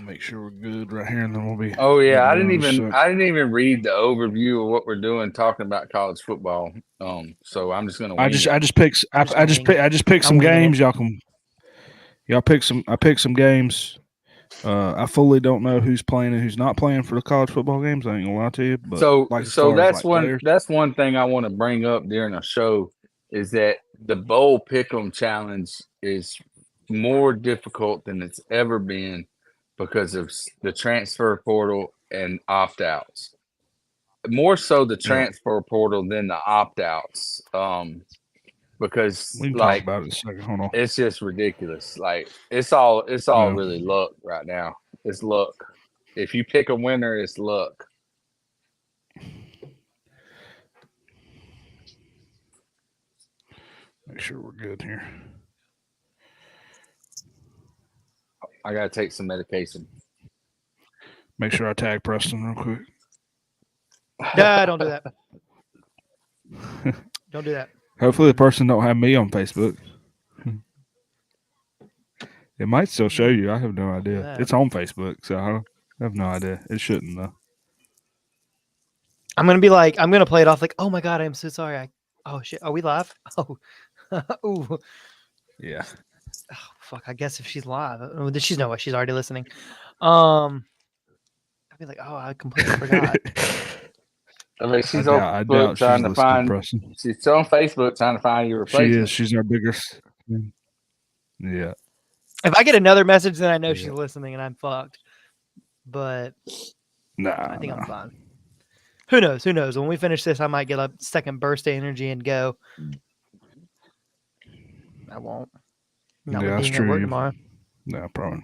Make sure we're good right here, and then we'll be. Oh yeah, good I to didn't go in a even sec. I didn't even read the overview of what we're doing talking about college football. So I'm just gonna I wing just it. I just picked I'm just gonna wing it. I just picked I'm some winging games. it. Y'all pick some. I picked some games. I fully don't know who's playing and who's not playing for the college football games. I ain't gonna lie to you, but So like as so far as that's like one players, that's one thing I want to bring up during a show is that the bowl pick'em challenge is more difficult than it's ever been because of the transfer portal and opt outs. More so the yeah, transfer portal than the opt outs. Because we can talk like about it in a second. Hold on. it's just ridiculous. Like it's all Yeah, really luck right now. It's luck. If you pick a winner, it's luck. make sure we're good here. I gotta take some medication. Make sure I tag Preston real quick. Nah, don't do that. Don't do that. Hopefully, the person don't have me on Facebook. It might still show you. I have no idea. That. It's on Facebook, so I have no idea. It shouldn't though. I'm gonna be like, I'm gonna play it off like, oh my god, I'm so sorry. Oh shit, are we live? Oh, ooh, Yeah. oh, fuck. I guess if she's live, she's no way. She's already listening. I'd be like, oh, I completely forgot. I mean, she's on I Facebook doubt trying she's to listening, find. Preston. She's on Facebook trying to find your She is. replacement. She's our biggest. Yeah. If I get another message, then I know she's Yeah. listening, and I'm fucked. But Nah. I think I'm fine. Who knows? Who knows? When we finish this, I might get a second burst of energy and go. I won't. Not Yeah, with that's being at work true. tomorrow. No, probably.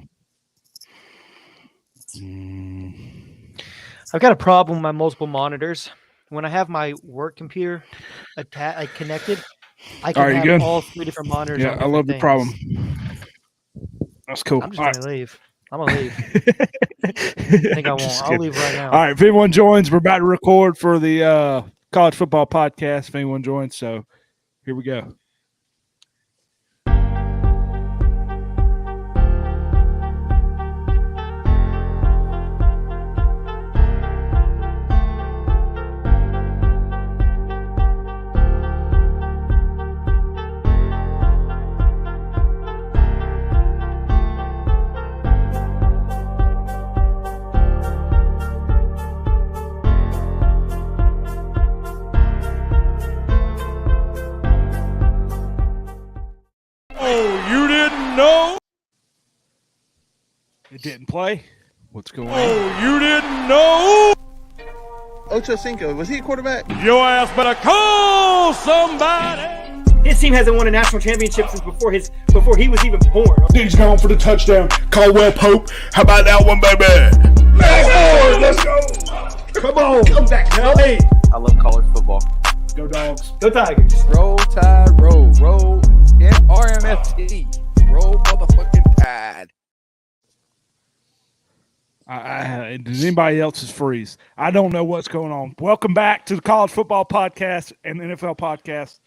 I've got a problem with my multiple monitors. When I have my work computer connected, I can All right, you have good? all three different monitors Yeah, on I different love the things. problem. That's cool. I'm just All gonna leave. I'm gonna leave. I think I won't. I'll leave right now. All right, if anyone joins, we're about to record for the college football podcast. If anyone joins, so here we go. Oh, you didn't know? It didn't play? What's going on? Oh, you didn't know? Ocho Cinco, was he a quarterback? Your ass better call somebody. His team hasn't won a national championship since before he was even born. Diggs gone for the touchdown. Caldwell Pope. How about that one, baby? Let's go. Come on. Come back, now. Hey. I love college football. Go Dogs. Go Tigers. Roll Tide, roll. Roll RMFT. Roll motherfucking Tide. Does anybody else's freeze? I don't know what's going on. Welcome back to the college football podcast and NFL podcast.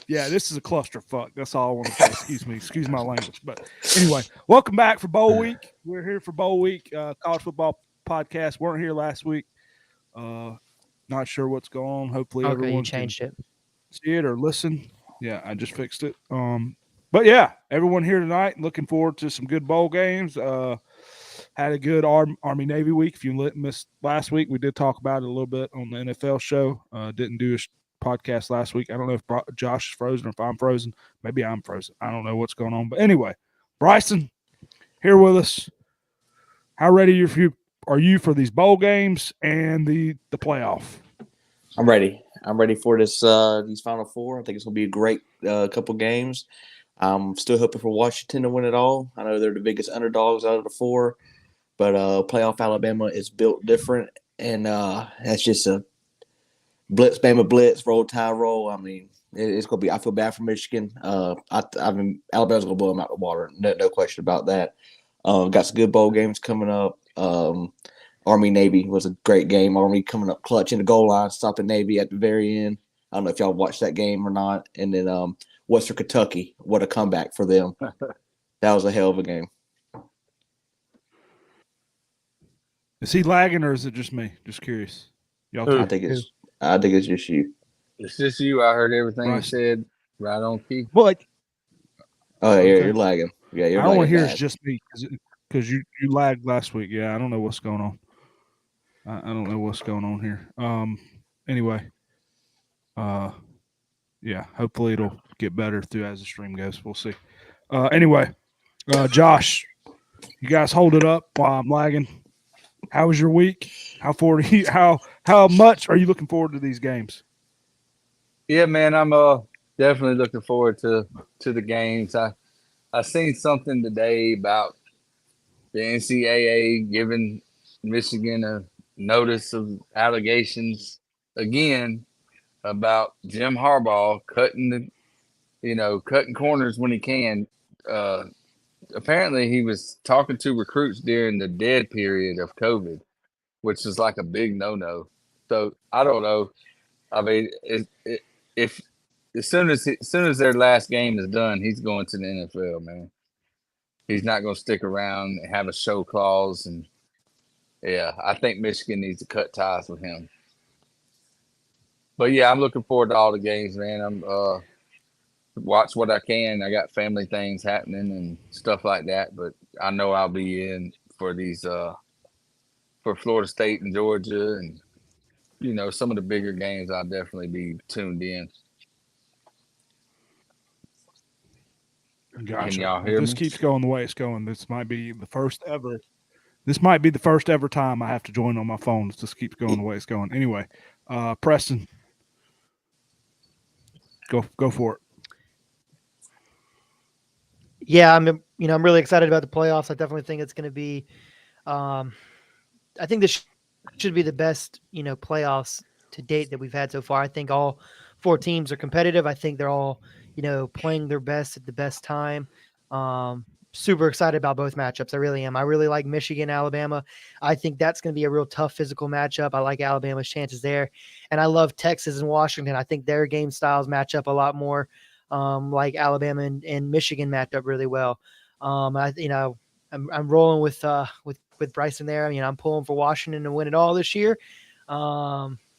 Yeah, this is a clusterfuck. That's all I want to say. Excuse my language. But anyway, welcome back for bowl week. We're here for bowl week. College football podcast. Weren't here last week. Not sure what's going on. Hopefully, Okay, everyone you changed it. see it or listen. Yeah, I just fixed it. But yeah, everyone here tonight. Looking forward to some good bowl games. Had a good Army Navy week. If you missed last week, we did talk about it a little bit on the NFL show. Didn't do a podcast last week. I don't know if Josh is frozen or if I'm frozen. Maybe I'm frozen. I don't know what's going on. But anyway, Bryson here with us. How ready are you for these bowl games and the playoff? I'm ready. I'm ready for this these Final Four. I think it's going to be a great couple games. I'm still hoping for Washington to win it all. I know they're the biggest underdogs out of the four, but playoff Alabama is built different, and that's just a blitz, Bama blitz, roll, tie, roll. I mean, it's going to be – I feel bad for Michigan. Alabama's going to blow them out of the water. No question about that. Got some good bowl games coming up. Army-Navy was a great game. Army coming up clutch in the goal line, stopping Navy at the very end. I don't know if y'all watched that game or not. And then Western Kentucky, what a comeback for them. That was a hell of a game. Is he lagging or is it just me? Just curious. Y'all Who? I think it's just you. It's just you. I heard everything you Right. said right on key. But Oh, yeah, Okay. you're lagging. Yeah, you're I don't want lagging to hear it's bad. just me because you lagged last week. Yeah, I don't know what's going on. I don't know what's going on here. Anyway, yeah, hopefully it'll get better through as the stream goes. We'll see. Anyway, Josh, you guys hold it up while I'm lagging. How was your week? How much are you looking forward to these games? Yeah, man, I'm definitely looking forward to the games. I seen something today about the NCAA giving Michigan a notice of allegations again about Jim Harbaugh cutting corners when he can. Apparently, he was talking to recruits during the dead period of COVID, which is like a big no-no. So I don't know. I mean, if as soon as their last game is done, he's going to the NFL, man. He's not going to stick around and have a show clause, and yeah, I think Michigan needs to cut ties with him. But yeah, I'm looking forward to all the games, man. I'm watch what I can. I got family things happening and stuff like that, but I know I'll be in for these for Florida State and Georgia, and some of the bigger games. I'll definitely be tuned in. Gotcha. Can y'all If hear this me? keeps going the way it's going, this might be the first ever. This might be the first ever time I have to join on my phone. If this keeps going the way it's going. Anyway, Preston, go for it. Yeah, I'm really excited about the playoffs. I definitely think it's going to be. I think this should be the best playoffs to date that we've had so far. I think all 4 teams are competitive. I think they're all playing their best at the best time. Super excited about both matchups. I really am. I really like Michigan, Alabama. I think that's going to be a real tough physical matchup. I like Alabama's chances there, and I love Texas and Washington. I think their game styles match up a lot more. Like Alabama and Michigan match up really well. I'm rolling with Bryson there. I mean, I'm pulling for Washington to win it all this year.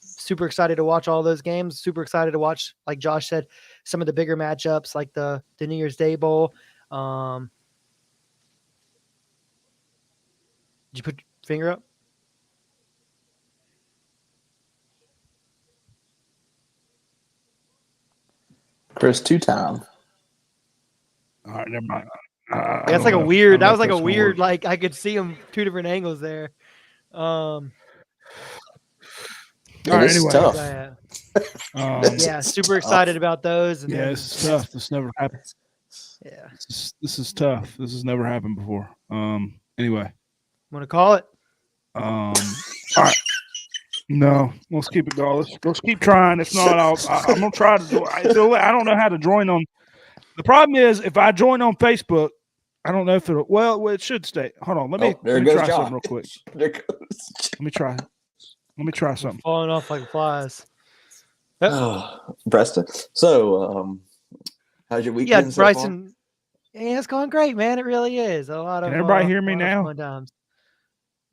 Super excited to watch all those games. Super excited to watch, like Josh said, some of the bigger matchups like the New Year's Day Bowl. Did you put your finger up? Chris, 2-time. All right, never mind. That's like a weird. That was like a weird. Like I could see them 2 different angles there. All right, This is anyway. tough. Yeah, super excited about those. And Yeah, this is tough. This never happened. Yeah, this is tough. This has never happened before. Anyway. Want to call it? All right. No, let's keep it going. Let's keep trying. If not, I'm gonna try to do it. I don't know how to join on. The problem is if I join on Facebook, I don't know if it'll. Well, it should stay. Hold on. Let me try something real quick. There goes. Let me try something. Falling off like flies. Preston. So, how's your week? Yeah, been so Bryson. Yeah, it's going great, man. It really is. A lot of. Can everybody hear me now? Fun times.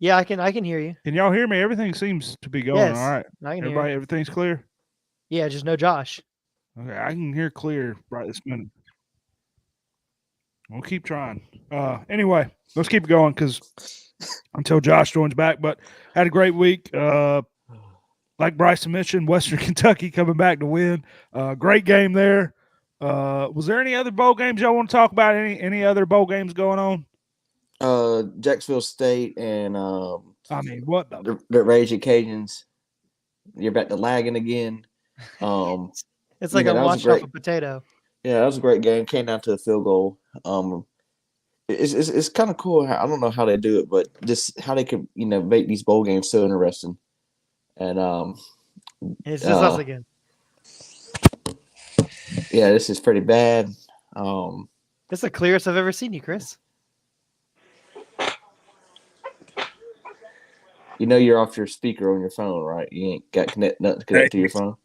Yeah, I can hear you. Can y'all hear me? Everything seems to be going Yes, all right. I can Everybody, hear. everything's clear. Yeah, just no Josh. Okay, I can hear clear right this minute. We'll keep trying. Anyway, let's keep going because until Josh joins back. But had a great week. Like Bryson mentioned, Western Kentucky coming back to win. Great game there. Was there any other bowl games y'all want to talk about? Any other bowl games going on? Jacksonville State and I mean, what the Rage Cajuns. You're back to lagging again. It's like I'm watching off a potato. Yeah, that was a great game. Came down to a field goal. It's kind of cool. I don't know how they do it, but just how they could make these bowl games so interesting. And it's just us again. Yeah, this is pretty bad. It's the clearest I've ever seen you, Chris. You know you're off your speaker on your phone, right? You ain't got nothing to connect to your phone.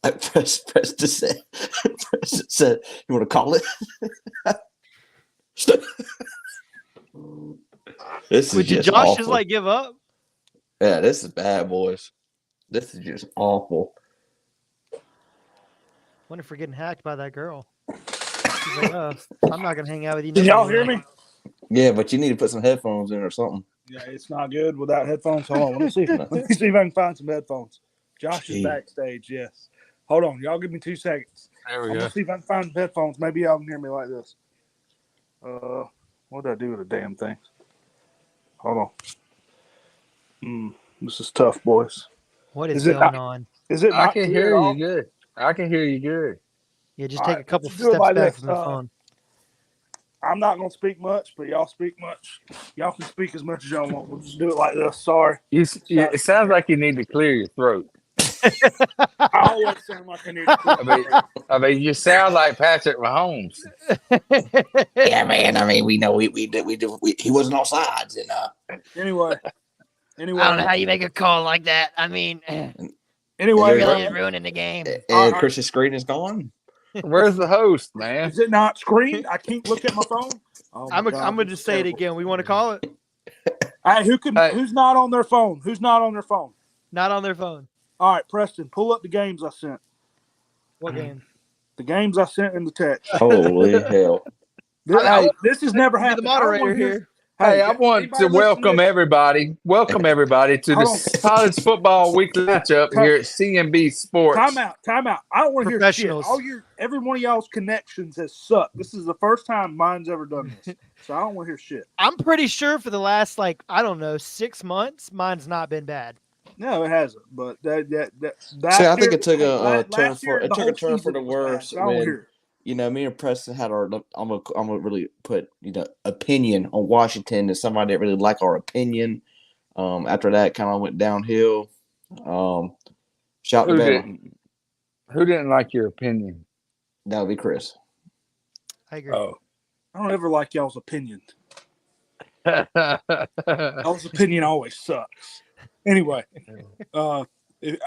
Preston said, you want to call it? This is Did just Josh awful. just like give up? Yeah, this is bad, boys. This is just awful. Wonder if we're getting hacked by that girl. She's like, I'm not gonna hang out with you. Did no y'all more hear anymore." me? Yeah, but you need to put some headphones in or something. Yeah, it's not good without headphones. Hold on, let me see. No. Let me see if I can find some headphones. Josh is Gee. backstage. Yes. Hold on, y'all. Give me 2 seconds. There we I'm go. gonna see if I can find some headphones. Maybe y'all can hear me like this. What did I do with the damn thing? Hold on. This is tough, boys. What is Is it going not- on? Is it I not can clear hear at you all? good. I can hear you good. Yeah, just All take right, a couple let's do it steps like back this. from the phone. I'm not gonna speak much, but y'all speak much. Y'all can speak as much as y'all want. We'll just do it like this. Sorry. It sounds like you need to clear your throat. I always sound like I need to clear. I mean, you sound like Patrick Mahomes. Yeah, man. I mean, we know he wasn't all sides, and Anyway, I don't know how you make a call like that. I mean, anyway, really is ruining the game. and Chris's screen is gone. Where's the host, man? Is it not screened? I can't look at my phone. Oh my I'm God, gonna this just is say it terrible. again. We want to call it. Hey, Hey. who's not on their phone? Who's not on their phone? Not on their phone. All right, Preston, pull up the games I sent. What game? The games I sent in the text. Holy hell! This has never Be the happened. I don't moderator wanna hear- here. Hey, I want anybody to listen welcome this? everybody. Welcome everybody to Hold the college football weekly matchup here at C&B Sports. Time out. I don't want to hear shit. Professionals. Every one of y'all's connections has sucked. This is the first time mine's ever done this, so I don't want to hear shit. I'm pretty sure for the last 6 months, mine's not been bad. No, it hasn't. But that See, I think it took a last turn year, for it the took whole a turn for season the was bad, worse so I don't wanna hear when it. me and Preston had our. I'm gonna really put opinion on Washington and somebody that really liked our opinion. After that, kind of went downhill. Shout to Bama. Who didn't like your opinion? That would be Chris. I agree. Oh. I don't ever like y'all's opinion. Y'all's opinion always sucks. Anyway, I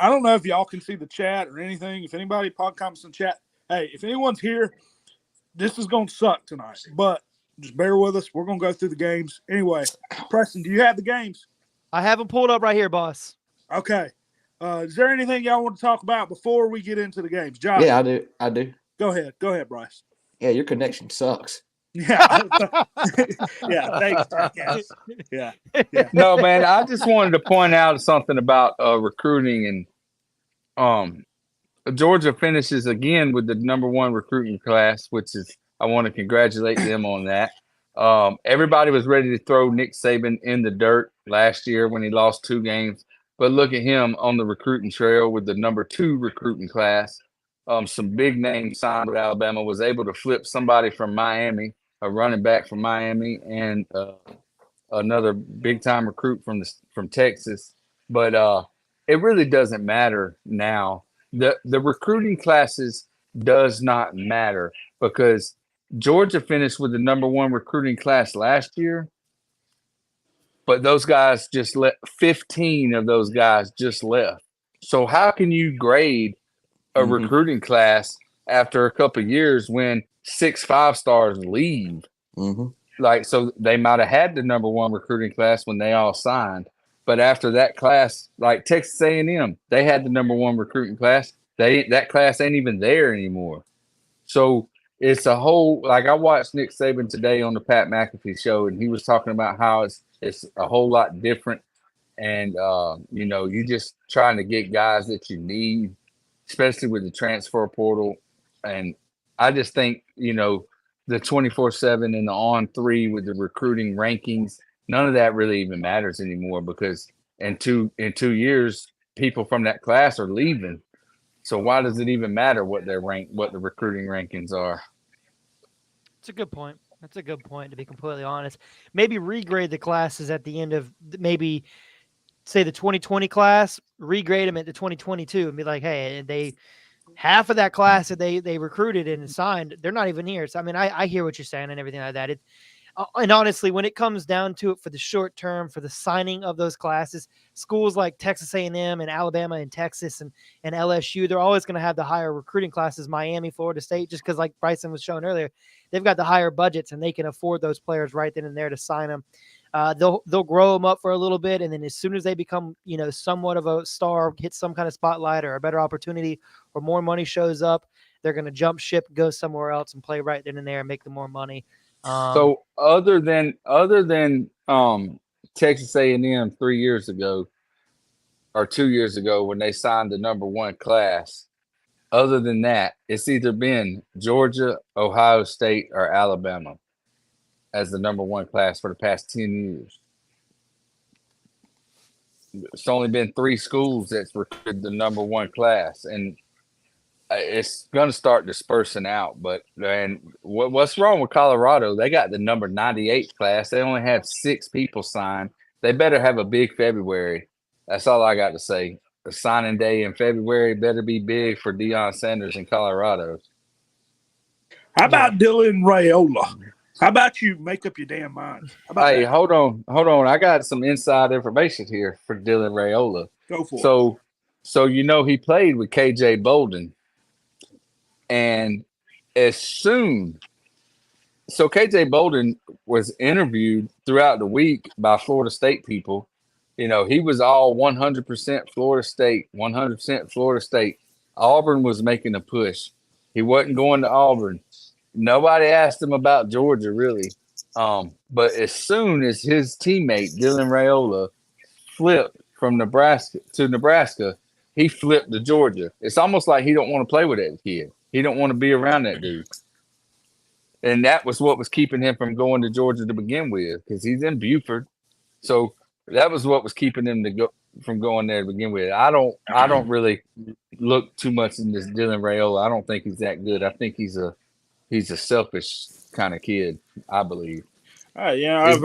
don't know if y'all can see the chat or anything. If anybody pod comments in the chat, hey, if anyone's here, this is going to suck tonight. But just bear with us. We're going to go through the games. Anyway, Preston, do you have the games? I have them pulled up right here, boss. Okay. Is there anything y'all want to talk about before we get into the games? Josh? Yeah, I do. Go ahead, Bryce. Yeah, your connection sucks. Yeah. Yeah, thanks, jackass. Yeah. No, man, I just wanted to point out something about recruiting, and Georgia finishes again with the #1 recruiting class, which is I want to congratulate them on that. Everybody was ready to throw Nick Saban in the dirt last year when he lost 2 games, but look at him on the recruiting trail with the #2 recruiting class. Some big names signed with Alabama, was able to flip somebody from Miami, a running back from Miami, and another big time recruit from Texas. But it really doesn't matter now. The recruiting classes does not matter because Georgia finished with the #1 recruiting class last year, but those guys just 15 of those guys just left. So how can you grade a recruiting class after a couple of years when 6 5-stars leave? So they might have had the #1 recruiting class when they all signed, but after that class, like Texas A&M, they had the #1 recruiting class. That class ain't even there anymore. So it's a whole, I watched Nick Saban today on the Pat McAfee show, and he was talking about how it's a whole lot different, and you just trying to get guys that you need, especially with the transfer portal. And I just think, the 24/7 and the on-3 with the recruiting rankings, none of that really even matters anymore because in two years, people from that class are leaving. So why does it even matter what the recruiting rankings are? It's a good point. That's a good point, to be completely honest. Maybe regrade the classes at the end of maybe, say, the 2020 class, regrade them at the 2022 and be like, hey, half of that class that they recruited and signed, they're not even here. So, I mean, I hear what you're saying and everything like that. And honestly, when it comes down to it for the short term, for the signing of those classes, schools like Texas A&M and Alabama and Texas and LSU, they're always going to have the higher recruiting classes, Miami, Florida State, just because, like Bryson was showing earlier, they've got the higher budgets and they can afford those players right then and there to sign them. they'll grow them up for a little bit, and then as soon as they become somewhat of a star, hit some kind of spotlight or a better opportunity, or more money shows up, they're going to jump ship, go somewhere else, and play right then and there and make the more money. So other than Texas A&M 3 years ago or 2 years ago when they signed the number one class, other than that, it's either been Georgia, Ohio State, or Alabama as the number one class for the past 10 years. It's only been 3 schools that's recruited the number one class, and it's going to start dispersing out. But what's wrong with Colorado? They got the number 98 class. They only have 6 people signed. They better have a big February. That's all I got to say. The signing day in February better be big for Deion Sanders in Colorado. How about Dylan Raiola? How about you make up your damn mind? How about Hey, that? hold on. I got some inside information here for Dylan Raiola. Go for it. So he played with KJ Bolden. And KJ Bolden was interviewed throughout the week by Florida State people. He was all 100% Florida State, 100% Florida State. Auburn was making a push. He wasn't going to Auburn. Nobody asked him about Georgia, really. But as soon as his teammate, Dylan Raiola, flipped from Nebraska to Nebraska, he flipped to Georgia. It's almost like he don't want to play with that kid. He don't want to be around that dude. And that was what was keeping him from going to Georgia to begin with, because he's in Buford. So that was what was keeping him from going there to begin with. I don't really look too much in this Dylan Raiola. I don't think he's that good. I think he's a selfish kind of kid, I believe. Yeah,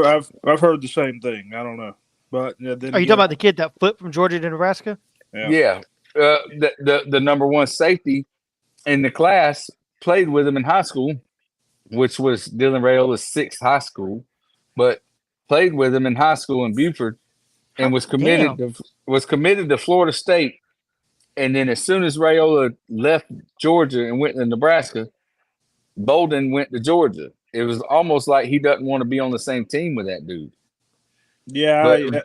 I've heard the same thing. I don't know, but then are you talking about the kid that flipped from Georgia to Nebraska? Yeah. The number one safety in the class played with him in high school, which was Dylan Raiola's 6th high school, but played with him in high school in Buford, and was committed to Florida State. And then as soon as Raiola left Georgia and went to Nebraska, Bolden went to Georgia. It was almost like he doesn't want to be on the same team with that dude. Yeah.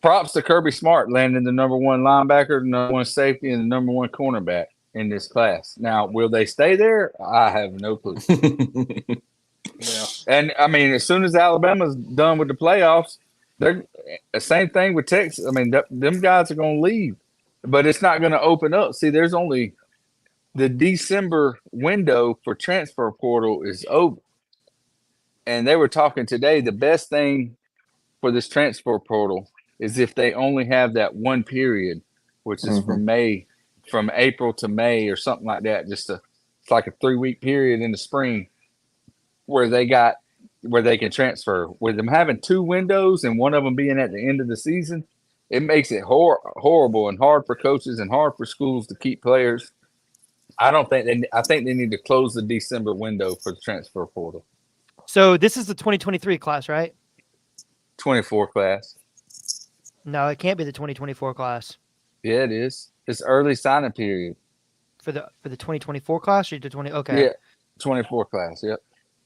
Props to Kirby Smart landing the number one linebacker, the number one safety, and the number one cornerback in this class. Now, will they stay there? I have no clue. Yeah. And I mean, as soon as Alabama's done with the playoffs, they're the same thing with Texas. I mean, them guys are going to leave, but it's not going to open up. See, there's only the December window for transfer portal is over. And they were talking today, the best thing for this transfer portal is if they only have that one period, which is from April to May or something like that. It's like a 3-week period in the spring where they can transfer. With them having 2 windows and one of them being at the end of the season, it makes it horrible and hard for coaches and hard for schools to keep players. I think they need to close the December window for the transfer portal. So this is the 2023 class, right? 24 class. No, it can't be the 2024 class. Yeah, it is. It's early signing period. For the 2024 class or the 20? Okay. Yeah, 24 class. Yep.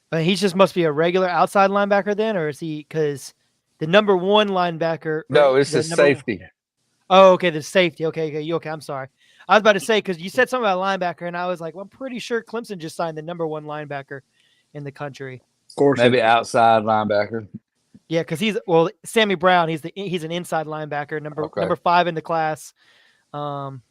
But he just must be a regular outside linebacker then, or is he? Because the number one linebacker. No, it's a safety. Oh, okay, the safety. Okay. I'm sorry. I was about to say, because you said something about linebacker, and I was like, well, I'm pretty sure Clemson just signed the number one linebacker in the country. Of course, maybe outside linebacker. Yeah, because Sammy Brown. He's an inside linebacker, number 5 in the class. Number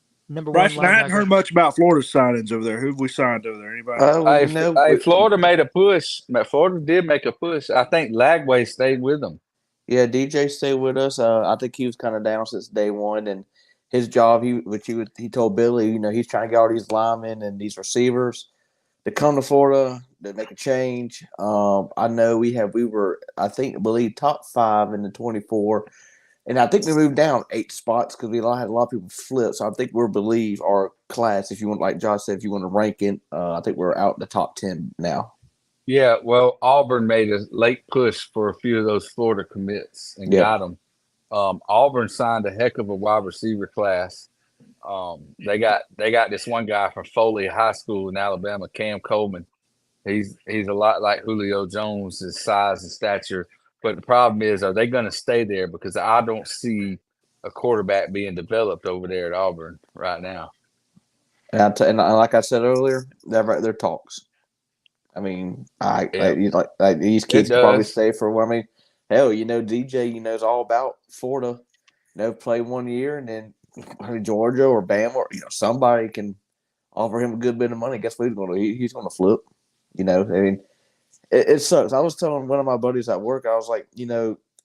Bryson, one linebacker. I hadn't heard much about Florida's signings over there. Who have we signed over there? Anybody? Florida made a push. Florida did make a push. I think Lagway stayed with them. Yeah, DJ stayed with us. I think he was kind of down since day one, and his job, he told Billy, he's trying to get all these linemen and these receivers to come to Florida to make a change. I know we were believe top 5 in the 24, and I think we moved down 8 spots because we had a lot of people flip. So I think our class, if you want, like Josh said, if you want to rank it, I think we're out in the top 10 now. Yeah, well, Auburn made a late push for a few of those Florida commits and got them. Auburn signed a heck of a wide receiver class. They got this one guy from Foley High School in Alabama, Cam Coleman. He's a lot like Julio Jones, his size and stature. But the problem is, are they going to stay there? Because I don't see a quarterback being developed over there at Auburn right now. And like I said earlier, they're talks. I mean, like these kids could probably stay for. I mean, hell, DJ, knows all about Florida. Play 1 year and then Georgia or Bama or somebody can offer him a good bit of money. Guess what he's going to flip. I mean, it sucks. I was telling one of my buddies at work, I was like,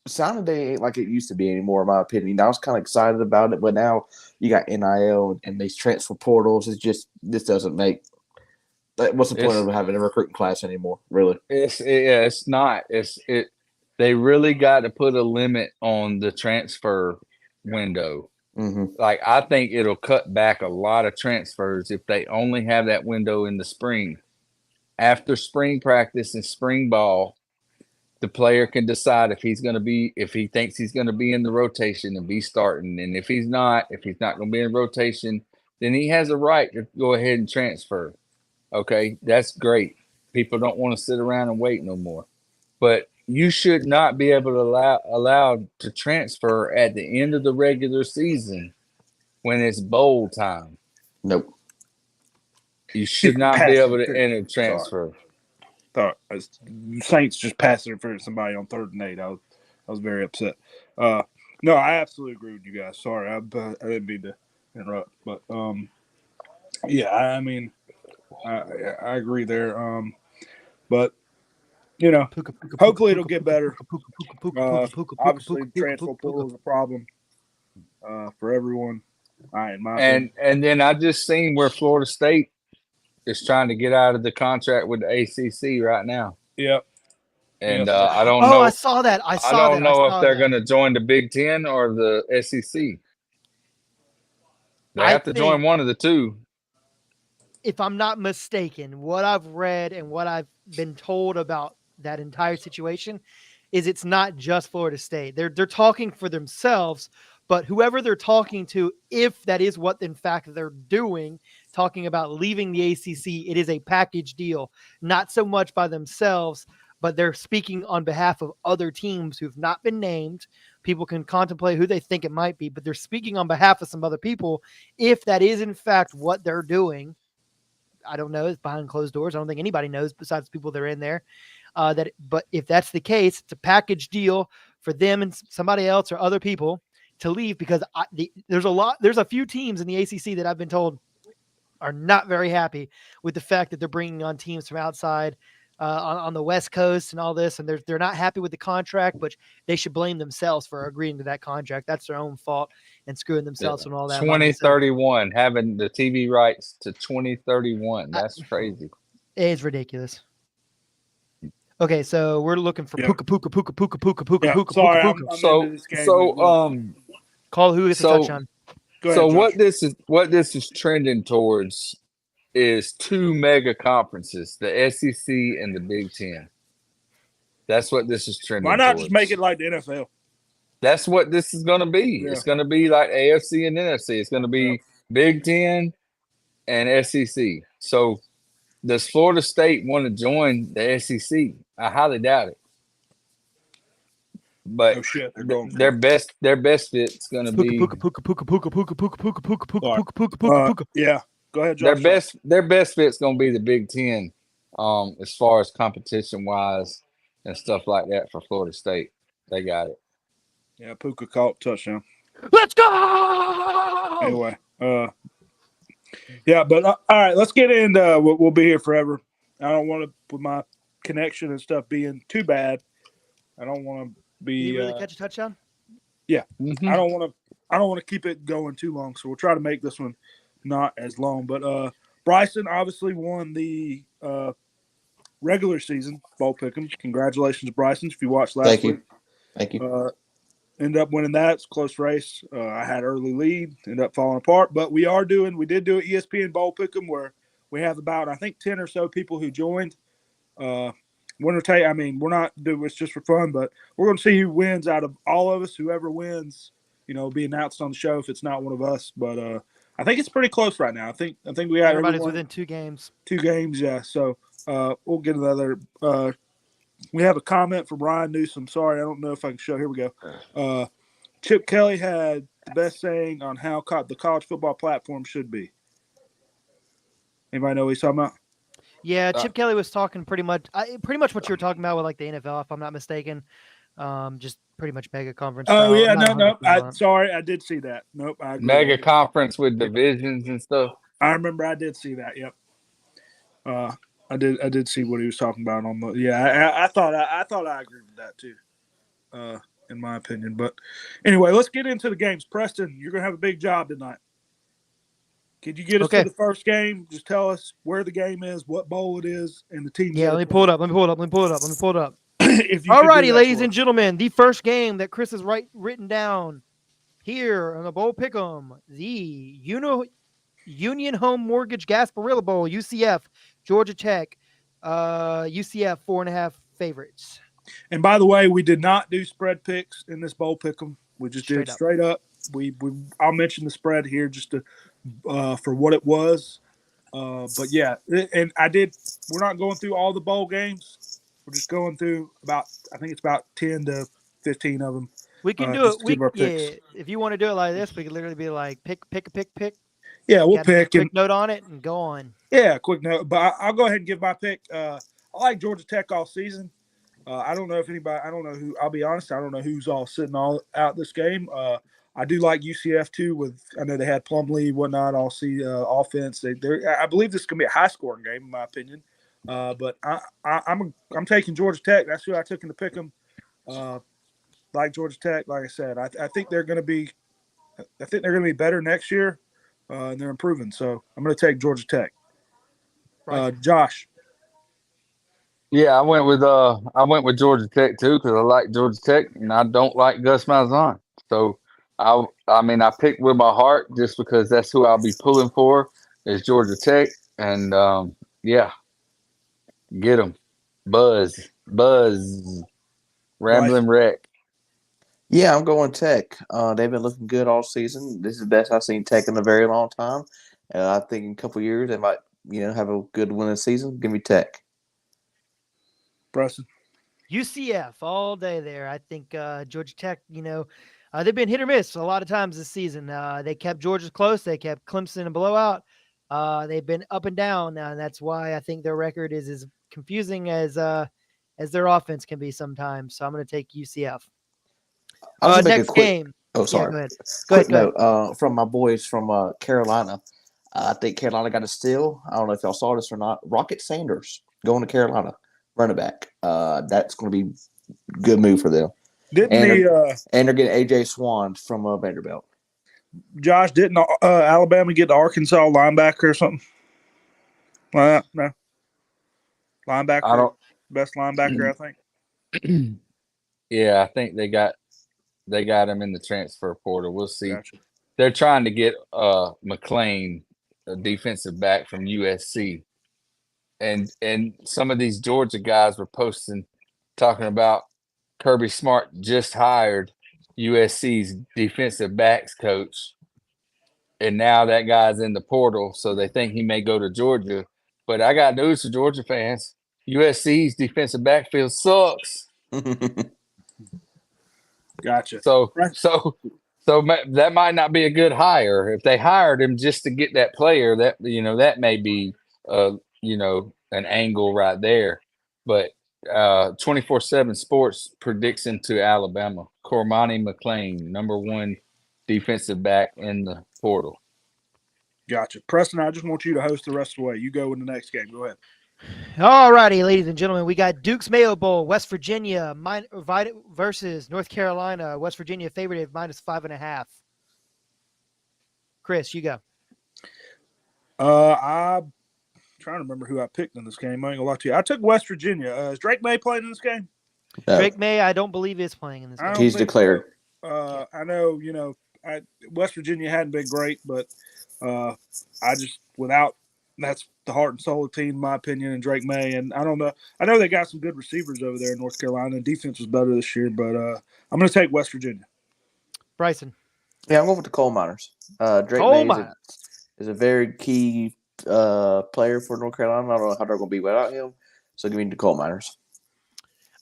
signing day ain't like it used to be anymore, in my opinion. I was kind of excited about it, but now you got NIL and these transfer portals. It's just this doesn't make. What's the point of having a recruiting class anymore? Really? It's not. They really got to put a limit on the transfer window. Mm-hmm. Like, I think it'll cut back a lot of transfers if they only have that window in the spring. After spring practice and spring ball, the player can decide if he thinks he's going to be in the rotation and be starting. And if he's not going to be in rotation, then he has a right to go ahead and transfer. Okay, that's great. People don't want to sit around and wait no more. But you should not be able to allow to transfer at the end of the regular season when it's bowl time. Nope. You should not be able to enter transfer. Thought Saints just passed interference somebody on 3rd and 8. I was very upset. No, I absolutely agree with you guys. Sorry, I didn't mean to interrupt, but yeah, I mean, I agree there. But hopefully it'll get better. Obviously, transfer portal is a problem for everyone. And then I just seen where Florida State is trying to get out of the contract with the ACC right now. Yep. And I don't know. I saw that. I don't know if they're going to join the Big Ten or the SEC. They have to join one of the two. If I'm not mistaken, what I've read and what I've been told about that entire situation is it's not just Florida State. They're talking for themselves, but whoever they're talking to, if that is what in fact they're doing, talking about leaving the ACC, it is a package deal, not so much by themselves, but they're speaking on behalf of other teams who've not been named. People can contemplate who they think it might be, but they're speaking on behalf of some other people. If that is in fact what they're doing, I don't know. It's behind closed doors. I don't think anybody knows besides people that are in there. But if that's the case, it's a package deal for them and somebody else or other people to leave, because there's a few teams in the ACC that I've been told are not very happy with the fact that they're bringing on teams from outside on the West Coast and all this, and they're not happy with the contract, but they should blame themselves for agreeing to that contract. That's their own fault and screwing themselves and all that. 2031, having the TV rights to 2031. That's crazy. It is ridiculous. Okay, so we're looking for Puka. Sorry, Call who gets a touchdown. So what this is trending towards is 2 mega conferences, the SEC and the Big Ten. That's what this is trending. Why not towards. Just make it like the NFL? That's what this is going to be. Yeah. It's going to be like AFC and NFC. It's going to be Big Ten and SEC. So does Florida State want to join the SEC? I highly doubt it. But their best fit's going to be yeah. Go ahead, Josh. Their best fit's going to be the Big Ten, as far as competition wise and stuff like that for Florida State. They got it. Yeah, Puka caught touchdown. Let's go. Anyway, yeah, but all right, let's get into. We'll be here forever. I don't want to, with my connection and stuff being too bad. I don't want to be. Did you really catch a touchdown? Yeah, I don't want to keep it going too long, so we'll try to make this one not as long. But Bryson obviously won the regular season bowl pick'em. Congratulations, Bryson! If you watched last week, thank you. Ended up winning that. It's a close race. I had early lead, ended up falling apart. But we did do an ESPN bowl pick'em where we have about, I think, 10 or so people who joined. Winner take. I mean, we're not doing it's just for fun, but we're going to see who wins out of all of us. Whoever wins, be announced on the show if it's not one of us. But I think it's pretty close right now. I think we got everybody's within 2 games. 2 games, yeah. So we'll get another we have a comment from Ryan Newsom. Sorry, I don't know if I can show. Here we go. Chip Kelly had the best saying on how the college football platform should be. Anybody know what he's talking about? Yeah, Chip Kelly was talking pretty much what you were talking about with like the NFL, if I'm not mistaken. Just pretty much mega conference. Oh style. yeah, I'm not no. 100% on it. Sorry, I did see that. Nope, I agree. Mega conference with divisions and stuff. I remember I did see that. Yep. I did see what he was talking about on the. Yeah, I thought I agreed with that too. In my opinion, but anyway, let's get into the games. Preston, you're gonna have a big job tonight. Could you get us to the first game? Just tell us where the game is, what bowl it is, and the teams. Yeah, let me pull it up. If you All righty, ladies and gentlemen, the first game that Chris has written down here on the Bowl Pick'em, the Union Home Mortgage Gasparilla Bowl, UCF, Georgia Tech, UCF 4.5 favorites. And by the way, we did not do spread picks in this Bowl Pick'em. We just did straight up. I'll mention the spread here just to for what it was. But yeah, and we're not going through all the bowl games. We're just going through I think it's about 10 to 15 of them. We can do it. If you want to do it like this, we could literally be like pick. Yeah, we'll pick. Quick note on it and go on. Yeah, quick note. But I'll go ahead and give my pick. I like Georgia Tech all season. I don't know if anybody. I don't know who. I'll be honest. I don't know who's all sitting all out this game. I do like UCF too. I know they had Plumlee, whatnot. I'll see offense. I believe this is gonna be a high scoring game in my opinion. But I'm taking Georgia Tech. That's who I took in the pick 'em. Like Georgia Tech, like I said, I think they're gonna be. I think they're gonna be better next year, and they're improving. So I'm gonna take Georgia Tech. Josh. Yeah, I went with Georgia Tech too because I like Georgia Tech and I don't like Gus Malzahn. So I picked with my heart just because that's who I'll be pulling for is Georgia Tech, and yeah, get them, buzz, rambling wreck. Yeah, I'm going Tech. They've been looking good all season. This is the best I've seen Tech in a very long time. I think in a couple of years they might, have a good winning season. Give me Tech. Preston. UCF all day there. I think Georgia Tech, they've been hit or miss a lot of times this season. They kept Georgia close. They kept Clemson in a blowout. They've been up and down, and that's why I think their record is as confusing as their offense can be sometimes. So I'm going to take UCF. Next game. Oh, sorry. Yeah, go ahead. No, from my boys from Carolina. I think Carolina got a steal. I don't know if y'all saw this or not. Rocket Sanders going to Carolina, running back. That's going to be a good move for them. And they're getting AJ Swan from Vanderbilt. Josh, didn't Alabama get the Arkansas linebacker or something? No. Linebacker, best linebacker, I think. Yeah, I think they got him in the transfer portal. We'll see. Gotcha. They're trying to get McClain, a defensive back from USC. And some of these Georgia guys were talking about Kirby Smart just hired USC's defensive backs coach. And now that guy's in the portal, so they think he may go to Georgia. But I got news for Georgia fans. USC's defensive backfield sucks. Gotcha. So that might not be a good hire. If they hired him just to get that player, that may be an angle right there. But 24/7 Sports predicts into Alabama. Cormani McClain, number 1 defensive back in the portal. Gotcha. Preston, I just want you to host the rest of the way. You go in the next game. Go ahead. All righty, ladies and gentlemen, we got Duke's Mayo Bowl, West Virginia versus North Carolina. West Virginia favored at -5.5. Chris, you go. I'm trying to remember who I picked in this game. I ain't gonna lie to you. I took West Virginia. Is Drake May playing in this game? No. Drake May, I don't believe is playing in this game. He's declared. I know, West Virginia hadn't been great, but that's the heart and soul of the team, in my opinion, and Drake May. And I don't know. I know they got some good receivers over there in North Carolina, and defense was better this year, but I'm going to take West Virginia. Bryson. Yeah, I'm going with the coal miners. Drake May is a very key player for North Carolina. I don't know how they're going to be without him, so give me the coal miners.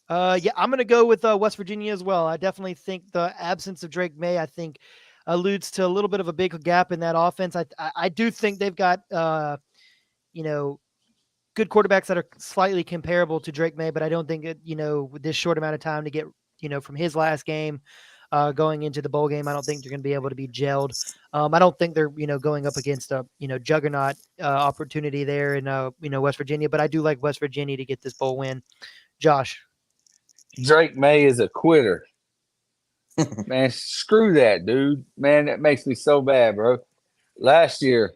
Yeah, I'm going to go with West Virginia as well. I definitely think the absence of Drake May, I think, alludes to a little bit of a big gap in that offense. I do think they've got, you know, good quarterbacks that are slightly comparable to Drake May, but I don't think with this short amount of time to get, from his last game going into the bowl game, I don't think they're going to be able to be gelled. I don't think they're, going up against a, juggernaut opportunity there in, West Virginia, but I do like West Virginia to get this bowl win. Josh. Drake May is a quitter. Man, screw that, dude. Man, that makes me so bad, bro. Last year,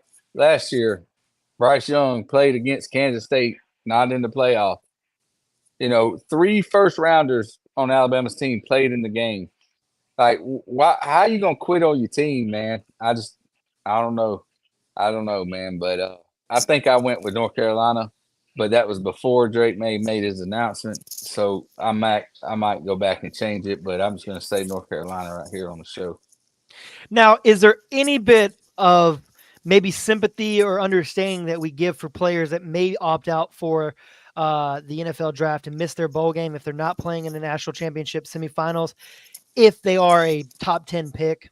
Bryce Young played against Kansas State, not in the playoff. 3 first rounders on Alabama's team played in the game. Like, why? How you gonna quit on your team, man? I don't know. I don't know, man. But I think I went with North Carolina, but that was before Drake May made his announcement. So I might go back and change it, but I'm just gonna say North Carolina right here on the show. Now, is there any bit of maybe sympathy or understanding that we give for players that may opt out for the NFL draft and miss their bowl game if they're not playing in the national championship semifinals, if they are a top 10 pick?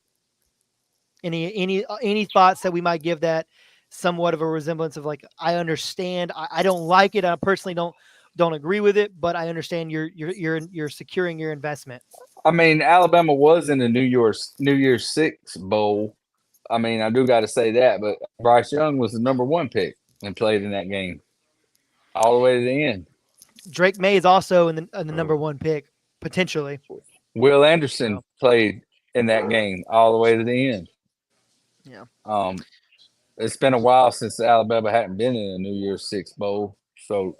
Any thoughts that we might give that somewhat of a resemblance of like, I understand, I don't like it, I personally don't agree with it, but I understand you're securing your investment. I mean, Alabama was in the New Year's Six bowl. I mean, I do got to say that, but Bryce Young was the number 1 pick and played in that game all the way to the end. Drake May is also in the number 1 pick potentially. Will Anderson played in that game all the way to the end. Yeah. It's been a while since Alabama hadn't been in a New Year's Six bowl, so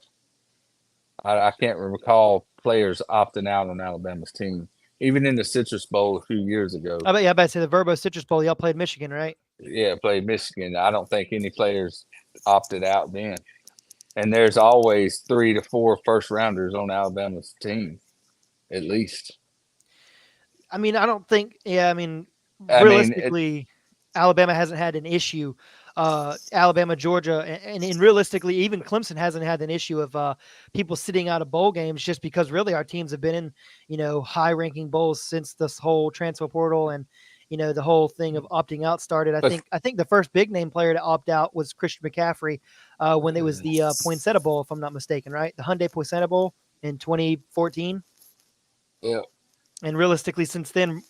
I can't recall players opting out on Alabama's team. Even in the Citrus Bowl a few years ago. I bet to say the Verbo Citrus Bowl, y'all played Michigan, right? Yeah, played Michigan. I don't think any players opted out then. And there's always 3 to 4 first rounders on Alabama's team, at least. I mean, I don't think. Yeah, I mean, realistically, Alabama hasn't had an issue. Alabama, Georgia, and realistically, even Clemson hasn't had an issue of people sitting out of bowl games just because really our teams have been in, high-ranking bowls since this whole transfer portal and, the whole thing of opting out started. I think the first big-name player to opt out was Christian McCaffrey when it was the Poinsettia Bowl, if I'm not mistaken, right? The Hyundai Poinsettia Bowl in 2014. Yeah. And realistically, since then,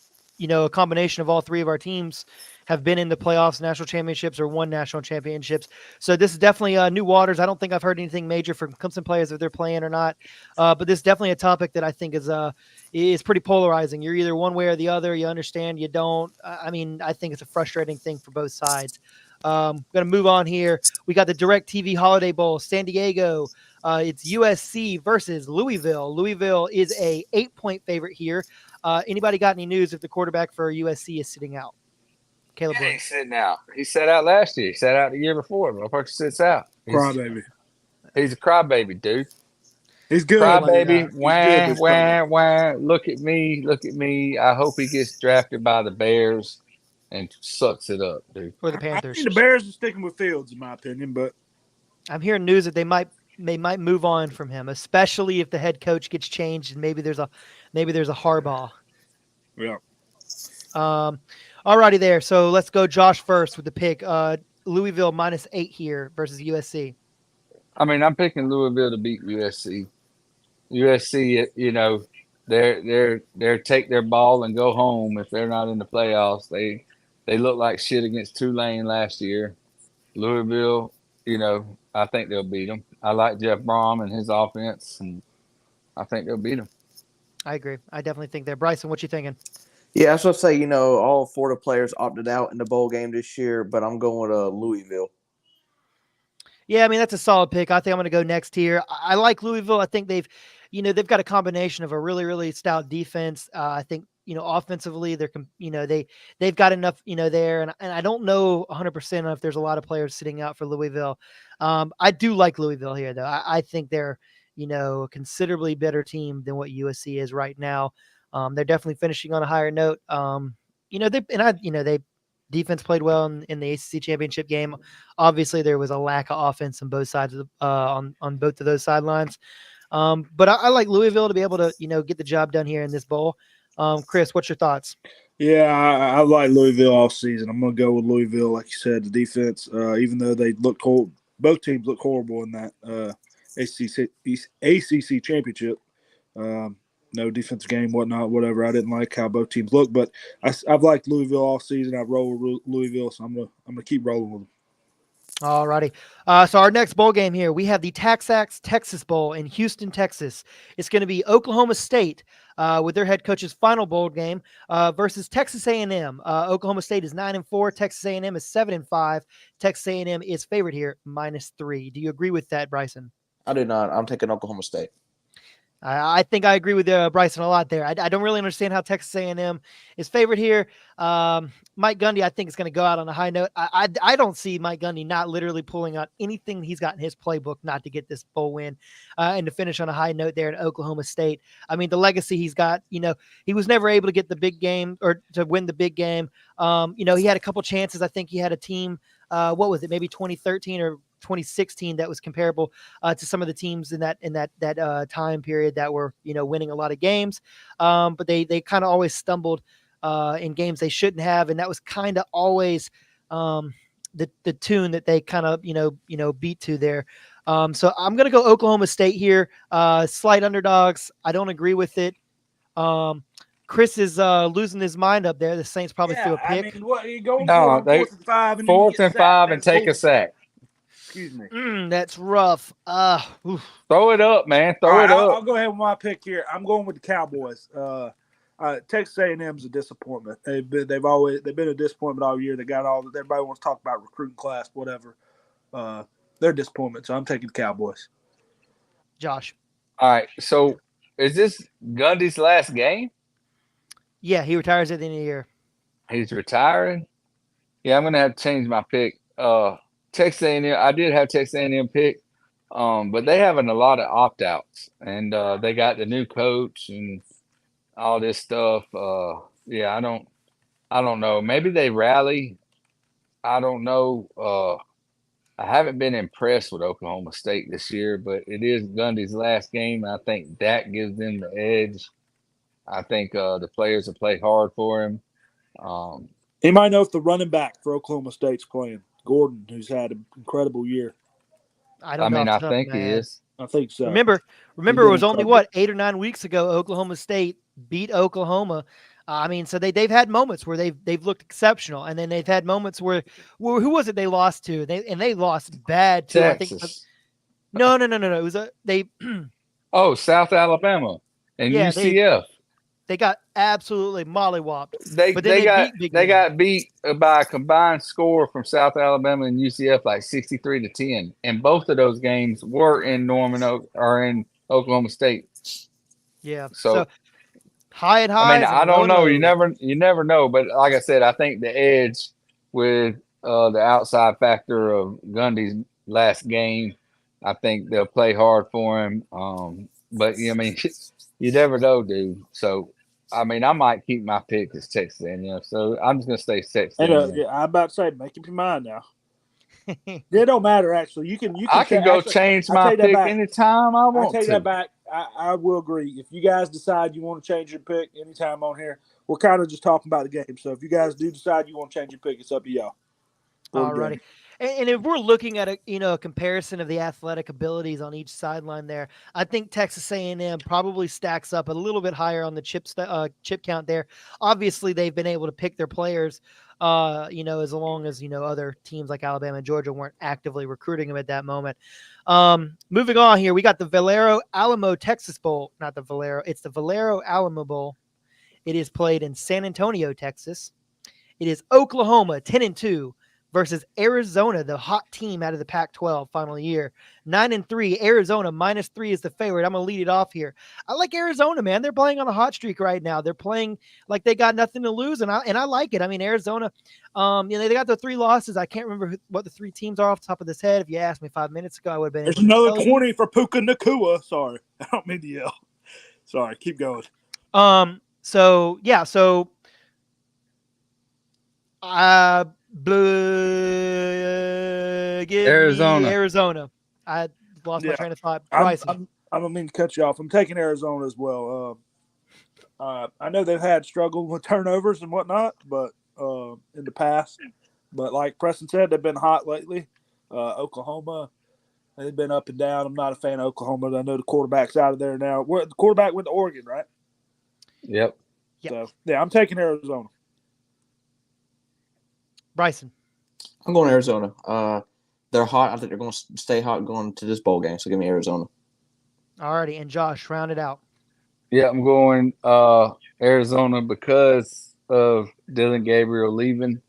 a combination of all 3 of our teams have been in the playoffs, national championships, or won national championships. So this is definitely new waters. I don't think I've heard anything major from Clemson players if they're playing or not. But this is definitely a topic that I think is pretty polarizing. You're either one way or the other. You understand, you don't. I mean, I think it's a frustrating thing for both sides. I'm going to move on here. We got the DirecTV Holiday Bowl, San Diego. It's USC versus Louisville. Louisville is a 8-point favorite here. Anybody got any news if the quarterback for USC is sitting out? Caleb. Yeah, he's sitting out. He sat out last year. He sat out the year before. Motherfucker sits out. Crybaby. He's a crybaby, dude. He's good. Crybaby. Wah. Look at me. I hope he gets drafted by the Bears and sucks it up, dude. Or the Panthers. I think the Bears are sticking with Fields, in my opinion, but I'm hearing news that they might move on from him, especially if the head coach gets changed and maybe there's a Harbaugh. Yeah. Alrighty there. So let's go Josh first with the pick. Louisville -8 here versus USC. I mean, I'm picking Louisville to beat USC. USC, they're take their ball and go home if they're not in the playoffs. They look like shit against Tulane last year. Louisville, I think they'll beat them. I like Jeff Brom and his offense, and I think they'll beat them. I agree. I definitely think that. Bryson, what you thinking? Yeah, I was going to say, all Florida players opted out in the bowl game this year, but I'm going with Louisville. Yeah, I mean, that's a solid pick. I think I'm going to go next here. I like Louisville. I think they've got a combination of a really, really stout defense. I think, offensively, they've got enough, there. And I don't know 100% if there's a lot of players sitting out for Louisville. I do like Louisville here, though. I think they're, a considerably better team than what USC is right now. They're definitely finishing on a higher note. They defense played well in the ACC championship game. Obviously, there was a lack of offense on both sides of on both of those sidelines. But I like Louisville to be able to, get the job done here in this bowl. Chris, what's your thoughts? Yeah, I like Louisville all season. I'm going to go with Louisville, like you said, the defense. Even though they look cold, both teams look horrible in that ACC championship. No defense game, whatnot, whatever. I didn't like how both teams look, but I've liked Louisville all season. I've rolled with Louisville, so I'm gonna keep rolling with them. All righty. So our next bowl game here, we have the Texax Texas Bowl in Houston, Texas. It's going to be Oklahoma State with their head coach's final bowl game versus Texas A&M. Oklahoma State is 9-4. Texas A&M is 7-5. Texas A&M is favored here, -3. Do you agree with that, Bryson? I do not. I'm taking Oklahoma State. I think I agree with Bryson a lot there. I don't really understand how Texas A&M is favored here. Mike Gundy, I think, is going to go out on a high note. I don't see Mike Gundy not literally pulling out anything he's got in his playbook not to get this bowl win and to finish on a high note there at Oklahoma State. I mean, the legacy he's got, he was never able to get the big game or to win the big game. He had a couple chances. I think he had a team, what was it, maybe 2013 or 2016 that was comparable to some of the teams in that time period that were winning a lot of games, but they kind of always stumbled in games they shouldn't have, and that was kind of always the tune that they kind of beat to there. So I'm gonna go Oklahoma State here, slight underdogs. I don't agree with it. Chris is losing his mind up there. The Saints probably threw a pick. I mean, what you going No, for 4th and 5 and then you 4th get and sacked. 5 and That's take a bull. sack. Excuse me. That's rough. Throw it up, man. Throw All it right, up. I'll go ahead with my pick here. I'm going with the Cowboys. Texas A&M is a disappointment. They've been a disappointment all year. They got everybody wants to talk about recruiting class, whatever. They're a disappointment, so I'm taking the Cowboys. Josh. All right. So is this Gundy's last game? Yeah, he retires at the end of the year. He's retiring. Yeah, I'm gonna have to change my pick. Texas A&M. I did have Texas A&M pick, but they having a lot of opt outs, and they got the new coach and all this stuff. Yeah, I don't know. Maybe they rally. I don't know. I haven't been impressed with Oklahoma State this year, but it is Gundy's last game. I think that gives them the edge. I think the players will play hard for him. Anybody know if the running back for Oklahoma State's playing? Gordon, who's had an incredible year. I don't I know. mean, off I the top of think my he head. is. I think so. Remember, He it did was only incredible. 8 or 9 weeks ago Oklahoma State beat Oklahoma. I mean, so they've had moments where they've looked exceptional, and then they've had moments where who was it they lost to? They lost bad too. Texas. I think no. It was they Oh, South Alabama and Yeah, UCF. they got absolutely mollywopped. They But then they got beat by a combined score from South Alabama and UCF like 63-10, and both of those games were in Norman or in Oklahoma State. Yeah. So high and I highs. mean, I and don't low know. lows. You never know. But like I said, I think the edge with the outside factor of Gundy's last game, I think they'll play hard for him. But I mean, you never know, dude. So I mean, I might keep my pick as Texas A&M. So I'm just gonna stay Texas A&M. Yeah, I'm about to say, make up your mind now. It don't matter, actually. You can. I can go actually, change I my take that pick back. anytime I want I take to. that back. I will agree. If you guys decide you want to change your pick anytime on here, we're kind of just talking about the game. So if you guys do decide you want to change your pick, it's up to y'all. All righty. And if we're looking at a comparison of the athletic abilities on each sideline there, I think Texas A&M probably stacks up a little bit higher on the chip count there. Obviously, they've been able to pick their players, as long as other teams like Alabama and Georgia weren't actively recruiting them at that moment. Moving on here, we got the Valero Alamo Texas Bowl. Not the Valero, it's the Valero Alamo Bowl. It is played in San Antonio, Texas. It is Oklahoma 10-2. Versus Arizona, the hot team out of the Pac-12 final year. 9-3, Arizona -3 is the favorite. I'm going to lead it off here. I like Arizona, man. They're playing on a hot streak right now. They're playing like they got nothing to lose, and I like it. I mean, Arizona, they got the 3 losses. I can't remember what the 3 teams are off the top of this head. If you asked me 5 minutes ago, I would have been There's able to another tell 20 for Puka Nakua. Sorry, I don't mean to yell. Sorry, keep going. Give Arizona. me Arizona. I lost my train of thought. Bryson. I don't mean to cut you off. I'm taking Arizona as well. I know they've had struggle with turnovers and whatnot, but in the past. But like Preston said, they've been hot lately. Oklahoma, they've been up and down. I'm not a fan of Oklahoma. I know the quarterback's out of there now. The quarterback went to Oregon, right? Yep. So, yeah, I'm taking Arizona. Bryson. I'm going Arizona. They're hot. I think they're going to stay hot going to this bowl game. So give me Arizona. Alrighty, and Josh, round it out. Yeah, I'm going Arizona because of Dylan Gabriel leaving.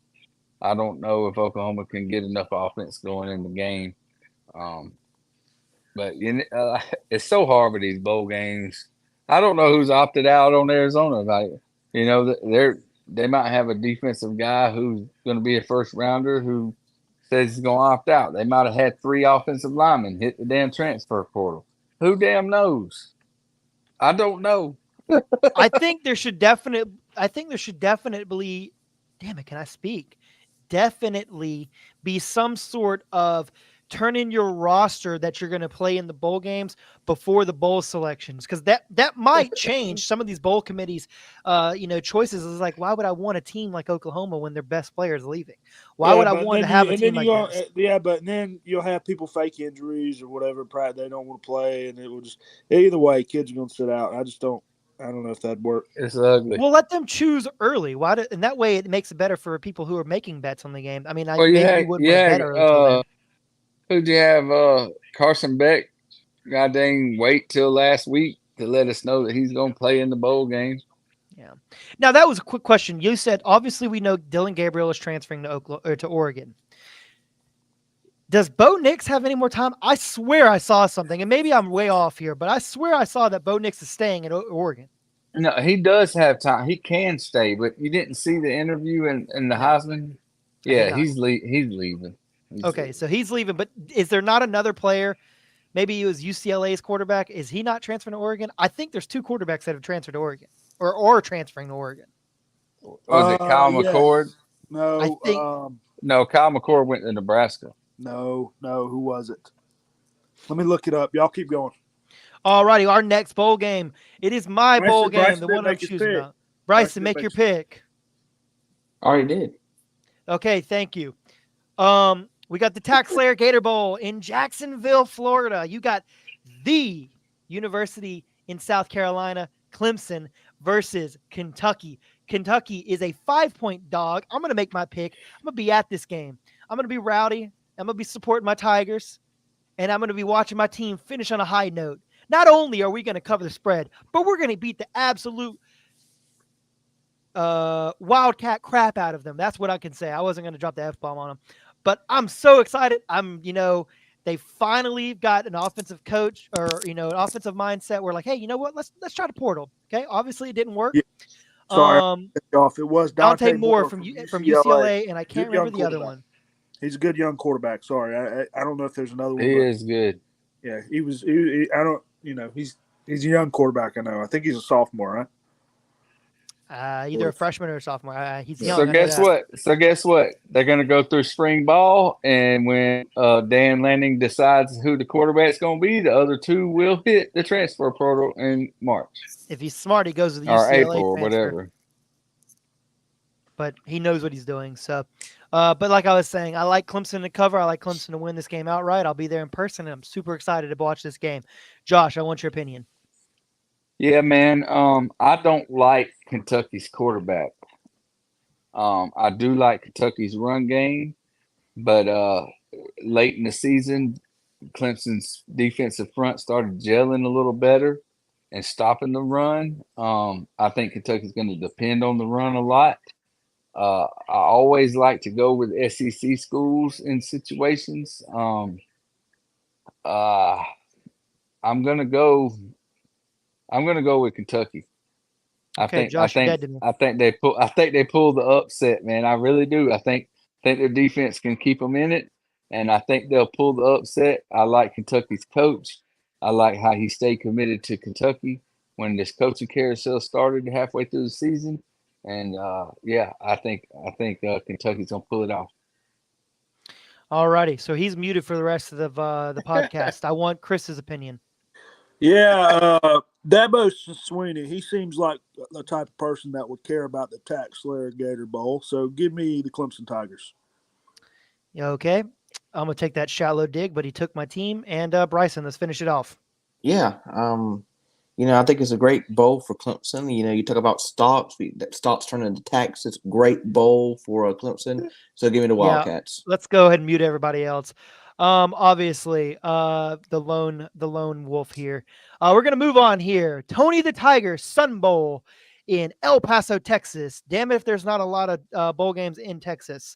I don't know if Oklahoma can get enough offense going in the game. But it's so hard with these bowl games. I don't know who's opted out on Arizona. Like, they might have a defensive guy who's going to be a first rounder who says he's going to opt out. They might have had 3 offensive linemen hit the damn transfer portal. Who damn knows? I don't know. I think there should definitely. Damn it! Can I speak? Definitely be some sort of turn in your roster that you're going to play in the bowl games before the bowl selections, because that might change some of these bowl committees choices. Is like, why would I want a team like Oklahoma when their best player is leaving? Why would I want to have a team like this? Yeah, but then you'll have people fake injuries or whatever, they don't want to play, and it will just either way, kids are going to sit out. I don't know if that'd work. It's ugly. We'll let them choose early. And that way it makes it better for people who are making bets on the game. I mean, Well, maybe you wouldn't want to bet early till then. Who'd you have? Carson Beck. God dang, wait till last week to let us know that he's going to play in the bowl game. Yeah. Now that was a quick question. You said obviously we know Dylan Gabriel is transferring to Oregon. Does Bo Nix have any more time? I swear I saw something, and maybe I'm way off here, but I swear I saw that Bo Nix is staying at Oregon. No, he does have time. He can stay, but you didn't see the interview in the Heisman? Yeah, he's leaving. So he's leaving, but is there not another player? Maybe he was UCLA's quarterback. Is he not transferring to Oregon? I think there's 2 quarterbacks that have transferred to Oregon or transferring to Oregon. Was it Kyle McCord? No, I think no. Kyle McCord went to Nebraska. No. Who was it? Let me look it up. Y'all keep going. All righty, our next bowl game. It is my bowl game, Bryson the one I'm choosing about. Bryson, make your pick. I already did. Okay, thank you. We got the Tax Slayer Gator Bowl in Jacksonville, Florida. You got the University in South Carolina, Clemson versus Kentucky. Kentucky is a 5-point dog. I'm going to make my pick. I'm going to be at this game. I'm going to be rowdy. I'm going to be supporting my Tigers. And I'm going to be watching my team finish on a high note. Not only are we going to cover the spread, but we're going to beat the absolute wildcat crap out of them. That's what I can say. I wasn't going to drop the F-bomb on them. But I'm so excited. They finally got an offensive coach or, an offensive mindset. We're like, hey, you know what? Let's try to portal. Okay. Obviously it didn't work. Yeah. Sorry, it was Dante Moore from UCLA, and I can't remember the other one. He's a good young quarterback. Sorry, I don't know if there's another one. He is good. Yeah, he was. I don't. He's a young quarterback. I know. I think he's a sophomore, right? Either a freshman or a sophomore. He's young. So guess what? They're going to go through spring ball, and when Dan Lanning decides who the quarterback's going to be, the other 2 will hit the transfer portal in March. If he's smart, he goes to the UCLA or April or transfer. whatever. But he knows what he's doing. So, but like I was saying, I like Clemson to cover. I like Clemson to win this game outright. I'll be there in person, and I'm super excited to watch this game. Josh, I want your opinion. Yeah, man. I don't like Kentucky's quarterback. I do like Kentucky's run game, but late in the season, Clemson's defensive front started gelling a little better and stopping the run. I think Kentucky's going to depend on the run a lot. I always like to go with SEC schools in situations. I'm gonna go with Kentucky. I think they pull the upset, man. I really do. I think their defense can keep them in it, and I think they'll pull the upset. I like Kentucky's coach. I like how he stayed committed to Kentucky when this coaching carousel started halfway through the season. And I think Kentucky's gonna pull it off. All righty, so he's muted for the rest of the podcast. I want Chris's opinion. Yeah, Dabo Sweeney, he seems like the type of person that would care about the Tax Slayer Gator Bowl. So give me the Clemson Tigers. Okay. I'm going to take that shallow dig, but he took my team. And Bryson, let's finish it off. Yeah. I think it's a great bowl for Clemson. You talk about stocks. That stocks turn into tax. It's a great bowl for Clemson. So give me the Wildcats. Let's go ahead and mute everybody else. Obviously, the lone wolf here. We're gonna move on here. Tony the Tiger Sun Bowl in El Paso, Texas. Damn it, if there's not a lot of bowl games in Texas.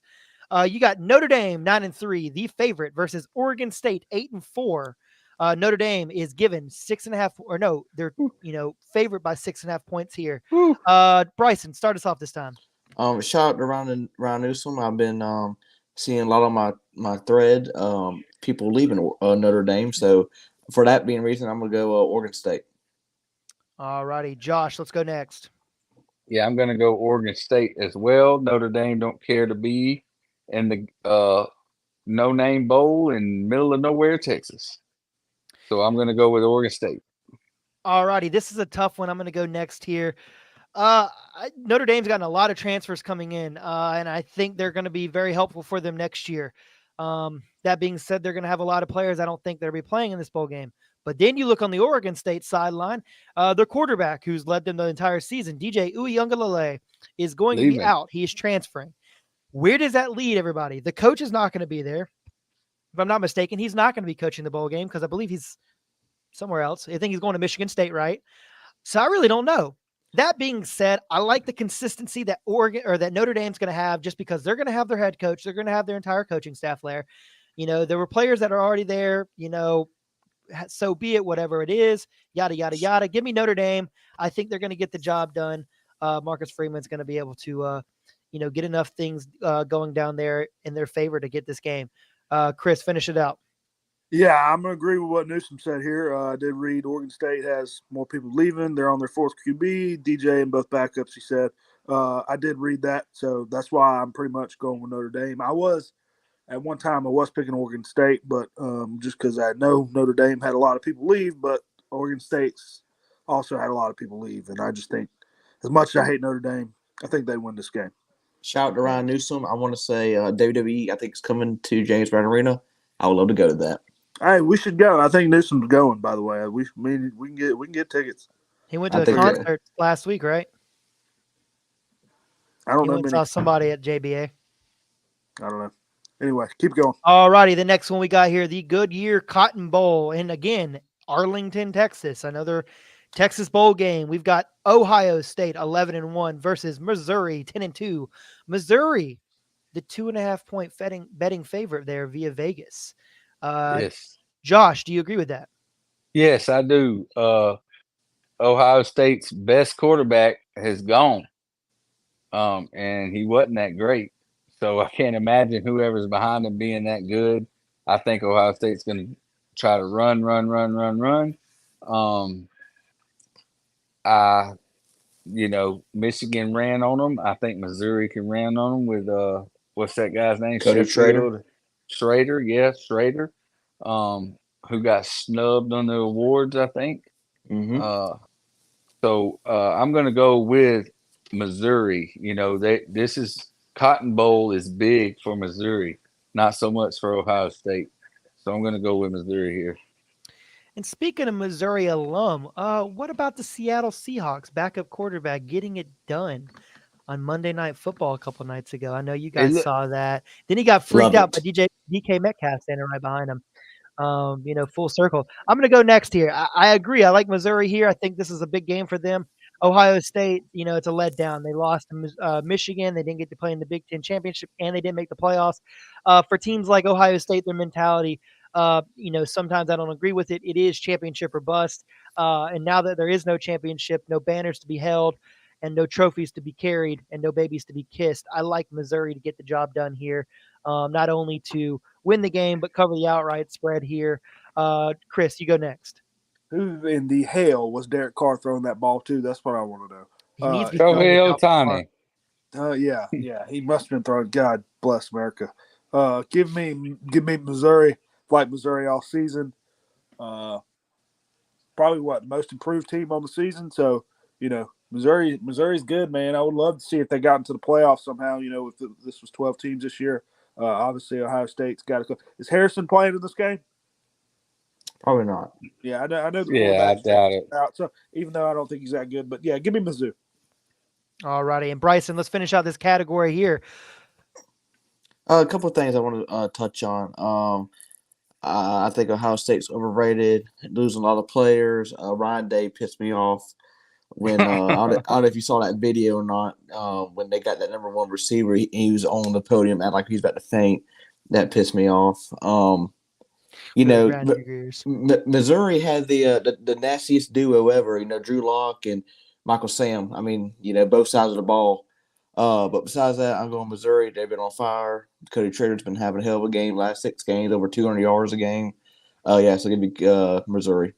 You got Notre Dame 9-3, the favorite, versus Oregon State 8-4. Notre Dame is given 6.5, or no, they're favorite by 6.5 points here. Bryson, start us off this time. Shout out to Ryan Newsom. I've been seeing a lot on my thread. People leaving Notre Dame. So for that being reason, I'm gonna go Oregon State. All righty, Josh, let's go next. Yeah, I'm going to go Oregon State as well. Notre Dame don't care to be in the no-name bowl in middle of nowhere, Texas. So I'm going to go with Oregon State. All righty, this is a tough one. I'm going to go next here. Notre Dame's gotten a lot of transfers coming in, and I think they're going to be very helpful for them next year. That being said, they're going to have a lot of players I don't think they'll be playing in this bowl game. But then you look on the Oregon State sideline, their quarterback, who's led them the entire season, DJ Uiagalelei, is going to be out. He is transferring. Where does that lead everybody? The coach is not going to be there. If I'm not mistaken, he's not going to be coaching the bowl game because I believe he's somewhere else. I think he's going to Michigan State, right? So I really don't know. That being said, I like the consistency that Notre Dame's going to have, just because they're going to have their head coach. They're going to have their entire coaching staff there. There were players that are already there, so be it, whatever it is, yada, yada, yada. Give me Notre Dame. I think they're going to get the job done. Marcus Freeman's going to be able to, get enough things going down there in their favor to get this game. Chris, finish it out. Yeah, I'm going to agree with what Newsom said here. I did read Oregon State has more people leaving. They're on their fourth QB, DJ and both backups, he said. I did read that, so that's why I'm pretty much going with Notre Dame. At one time, I was picking Oregon State, but just because I know Notre Dame had a lot of people leave, but Oregon State's also had a lot of people leave. And I just think, as much as I hate Notre Dame, I think they win this game. Shout out to Ryan Newsom. I want to say WWE, I think, is coming to James Brown Arena. I would love to go to that. Hey, we should go. I think Newsom's going, by the way. We can get tickets. He went to a concert last week, right? I don't know. He saw somebody at JBA. I don't know. Anyway, keep going. All righty, the next one we got here, the Goodyear Cotton Bowl. And again, Arlington, Texas, another Texas bowl game. We've got Ohio State 11-1 versus Missouri 10-2. Missouri, the 2.5-point betting favorite there via Vegas. Yes. Josh, do you agree with that? Yes, I do. Ohio State's best quarterback has gone. And he wasn't that great. So I can't imagine whoever's behind him being that good. I think Ohio State's going to try to run. Michigan ran on them. I think Missouri can run on them with what's that guy's name? Schrader. Schrader, yes, Schrader. Who got snubbed on the awards, I think. Mm-hmm. So I'm going to go with Missouri. This is Cotton Bowl is big for Missouri, not so much for Ohio State. So I'm going to go with Missouri here. And speaking of Missouri alum, what about the Seattle Seahawks backup quarterback getting it done on Monday Night Football a couple nights ago? I know you guys saw that. Then he got freaked out by DK Metcalf standing right behind him. Full circle. I'm going to go next here. I agree. I like Missouri here. I think this is a big game for them. Ohio State, it's a letdown. They lost to Michigan. They didn't get to play in the Big Ten Championship, and they didn't make the playoffs. For teams like Ohio State, their mentality, sometimes I don't agree with it. It is championship or bust. And now that there is no championship, no banners to be held, and no trophies to be carried, and no babies to be kissed, I like Missouri to get the job done here, not only to win the game, but cover the outright spread here. Chris, you go next. Who in the hell was Derek Carr throwing that ball to? That's what I want to know. He needs to Go ahead, Otani. Yeah. He must have been throwing. God bless America. Give me Missouri. Like Missouri all season. probably the most improved team on the season. So, Missouri's good, man. I would love to see if they got into the playoffs somehow. If this was 12 teams this year, obviously Ohio State's got to go. Is Harrison playing in this game? Probably not. Yeah, I know the Yeah, I quarterback's doubt it. out. So even though I don't think he's that good, but yeah, give me Mizzou. All righty. And Bryson, let's finish out this category here. A couple of things I want to touch on. I think Ohio State's overrated, losing a lot of players. Ryan Day pissed me off when I don't know if you saw that video or not. When they got that number one receiver, he was on the podium acting like he was about to faint. That pissed me off. Missouri had the nastiest duo ever. Drew Lock and Michael Sam. I mean, both sides of the ball. But besides that, I'm going Missouri. They've been on fire. Cody Trader's been having a hell of a game. Last 6 games, over 200 yards a game. So give me Missouri.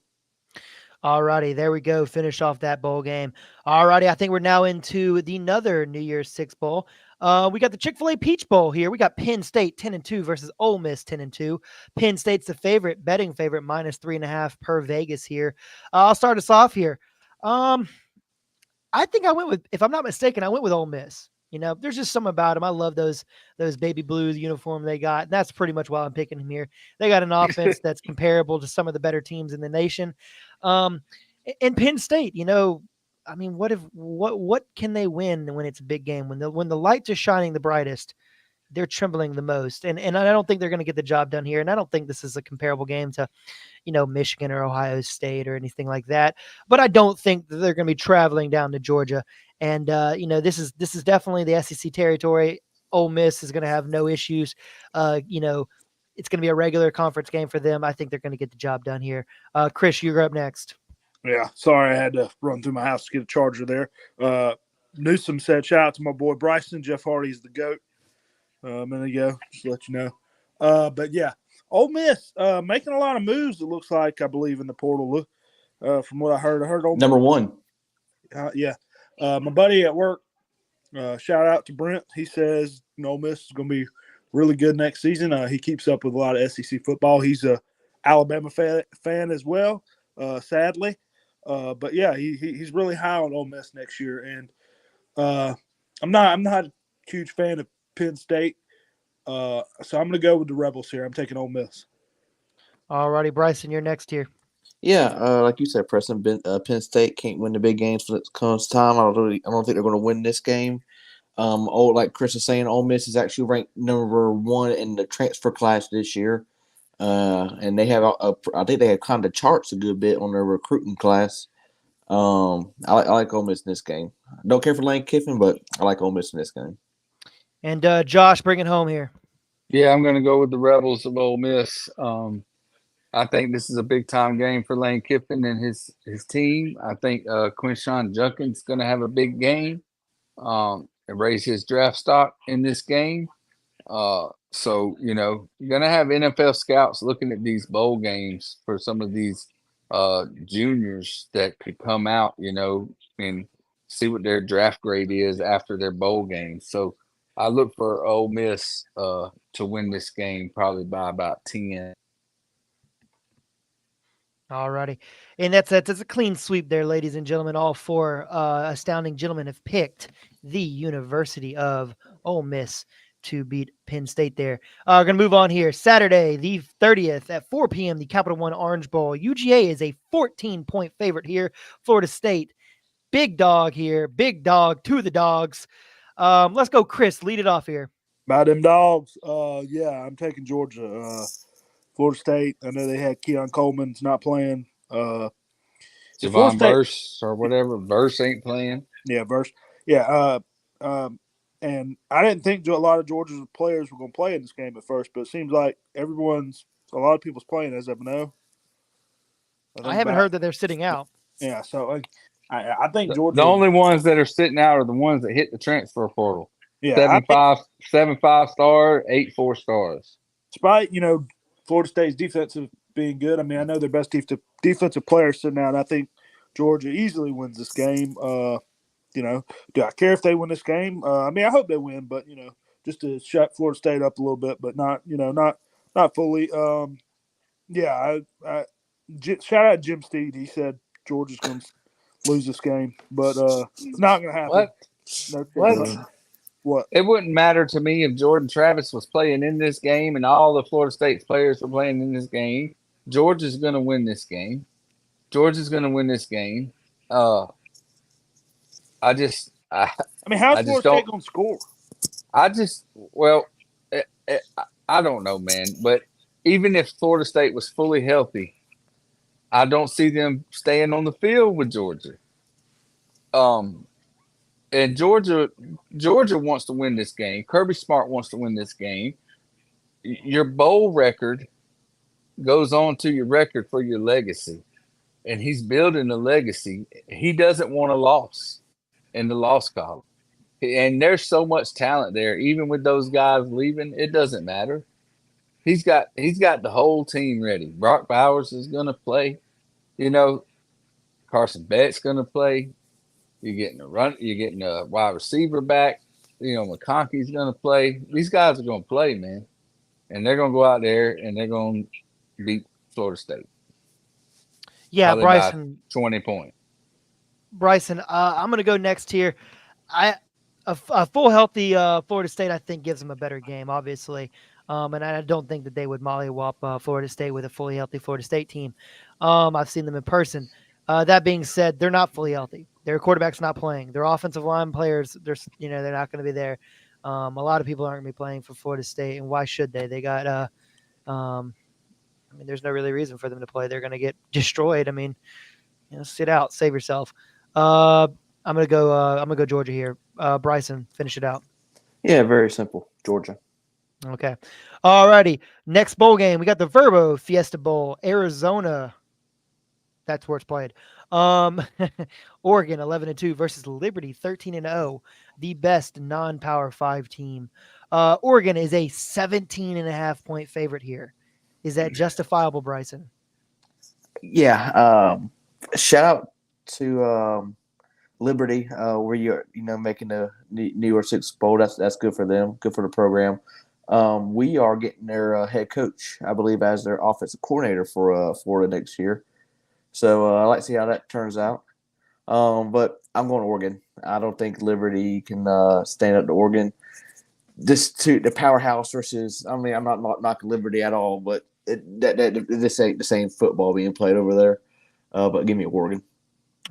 All righty, there we go. Finish off that bowl game. All righty, I think we're now into another New Year's Six bowl. We got the Chick-fil-A Peach Bowl here. We got Penn State 10-2 versus Ole Miss 10-2. Penn State's the betting favorite, -3.5 per Vegas here. I'll start us off here. I think if I'm not mistaken, I went with Ole Miss. There's just something about them. I love those baby blues uniform they got. And that's pretty much why I'm picking them here. They got an offense that's comparable to some of the better teams in the nation. And Penn State, I mean, what can they win when it's a big game? When the lights are shining the brightest, they're trembling the most. And I don't think they're going to get the job done here. And I don't think this is a comparable game to, Michigan or Ohio State or anything like that. But I don't think that they're going to be traveling down to Georgia. And, this is definitely the SEC territory. Ole Miss is going to have no issues. It's going to be a regular conference game for them. I think they're going to get the job done here. Chris, you're up next. Yeah, sorry I had to run through my house to get a charger there. Newsom said, shout out to my boy Bryson. Jeff Hardy's the GOAT. A minute ago, just to let you know. But yeah, Ole Miss making a lot of moves. It looks like, I believe, in the portal. From what I heard Ole number one. Yeah, my buddy at work. Shout out to Brent. He says Ole Miss is going to be really good next season. He keeps up with a lot of SEC football. He's a Alabama fan as well. Sadly, but yeah, he's really high on Ole Miss next year. And I'm not a huge fan of Penn State. So I'm going to go with the Rebels here. I'm taking Ole Miss. All righty, Bryson, you're next here. Yeah, like you said, Preston, Penn State can't win the big games when it comes time. I don't think they're going to win this game. Like Chris is saying, Ole Miss is actually ranked number 1 in the transfer class this year, and they have I think they have kind of charts a good bit on their recruiting class. I like Ole Miss in this game. Don't care for Lane Kiffin, but I like Ole Miss in this game. And Josh, bring it home here. Yeah, I'm going to go with the Rebels of Ole Miss. I think this is a big-time game for Lane Kiffin and his team. I think Quinshawn Judkins is going to have a big game and raise his draft stock in this game. So, you're going to have NFL scouts looking at these bowl games for some of these juniors that could come out, and see what their draft grade is after their bowl games. So I look for Ole Miss to win this game probably by about 10. All righty. And that's a clean sweep there, ladies and gentlemen. All 4 astounding gentlemen have picked the University of Ole Miss to beat Penn State there. We're going to move on here. Saturday, the 30th at 4 p.m., the Capital One Orange Bowl. UGA is a 14-point favorite here. Florida State, big dog here. Big dog to the dogs. Let's go, Chris. Lead it off here. By them dogs. Yeah, I'm taking Georgia. Florida State. I know they had Keon Coleman's not playing. Javon Verse or whatever. Verse ain't playing. Yeah, Verse. Yeah. And I didn't think a lot of Georgia's players were going to play in this game at first, but it seems like a lot of people's playing as of now. I haven't heard that they're sitting out. Yeah, so I think Georgia. The only ones that are sitting out are the ones that hit the transfer portal. Yeah, 7.5 star, 8 4-stars. Despite Florida State's defensive being good, I mean I know their best defensive players sitting out. I think Georgia easily wins this game. Do I care if they win this game? I mean I hope they win, but just to shut Florida State up a little bit, but not not fully. Yeah, shout out Jim Steed. He said Georgia's going to lose this game, but it's not going to happen. What? No chance. What? What? It wouldn't matter to me if Jordan Travis was playing in this game and all the Florida State players were playing in this game. Georgia's going to win this game. Georgia's going to win this game. I mean, how's I just Florida State don't. going to score? I don't know, man. But even if Florida State was fully healthy, I don't see them staying on the field with Georgia. And Georgia wants to win this game. Kirby Smart wants to win this game. Your bowl record goes on to your record for your legacy, and he's building a legacy. He doesn't want a loss in the loss column. And there's so much talent there. Even with those guys leaving, it doesn't matter. He's got the whole team ready. Brock Bowers is going to play. Carson Beck's going to play. You're getting a wide receiver back. McConkey's going to play. These guys are going to play, man. And they're going to go out there and they're going to beat Florida State. Yeah, Probably Bryson. 20 points. Bryson, I'm going to go next here. A full healthy Florida State, I think, gives them a better game, obviously. And I don't think that they would mollywop Florida State with a fully healthy Florida State team. I've seen them in person. That being said, they're not fully healthy. Their quarterback's not playing. Their offensive line players, they're not going to be there. A lot of people aren't going to be playing for Florida State, and why should they? They got there's no really reason for them to play. They're going to get destroyed. Sit out, save yourself. I'm gonna go Georgia here. Bryson, finish it out. Yeah, very simple. Georgia. Okay. Alrighty. Next bowl game. We got the Verbo Fiesta Bowl, Arizona. That's where it's played. Oregon 11-2 versus Liberty 13-0, the best non-Power 5 team. Oregon is a 17.5-point favorite here. Is that justifiable, Bryson? Yeah. Shout out to Liberty, where you're making the New Year's Six Bowl. That's good for them. Good for the program. We are getting their head coach, I believe, as their offensive coordinator for Florida next year. So I like to see how that turns out. But I'm going to Oregon. I don't think Liberty can stand up to Oregon. The powerhouse versus. I'm not knocking Liberty at all, but this ain't the same football being played over there. But give me Oregon.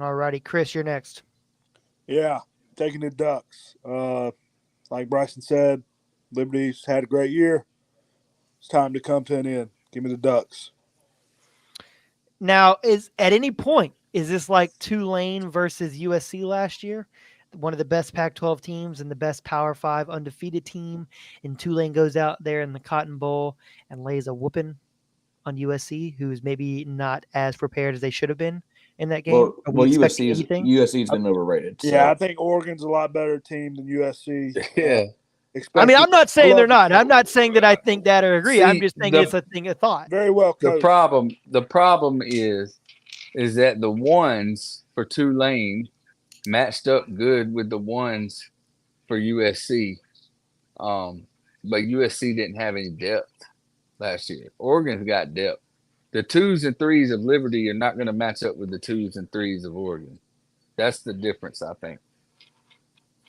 All righty, Chris, you're next. Yeah, taking the Ducks. Like Bryson said, Liberty's had a great year. It's time to come to an end. Give me the Ducks. Now, is this like Tulane versus USC last year? One of the best Pac-12 teams and the best Power 5 undefeated team. And Tulane goes out there in the Cotton Bowl and lays a whooping on USC, who's maybe not as prepared as they should have been in that game. Well, USC's been overrated. So. Yeah, I think Oregon's a lot better team than USC. Yeah. I'm not saying they're not. I'm not saying that I think that or agree. I'm just saying it's a thing of thought. Very well coached. The problem is that the ones for Tulane matched up good with the ones for USC. But USC didn't have any depth last year. Oregon's got depth. The 2s and 3s of Liberty are not going to match up with the 2s and 3s of Oregon. That's the difference, I think.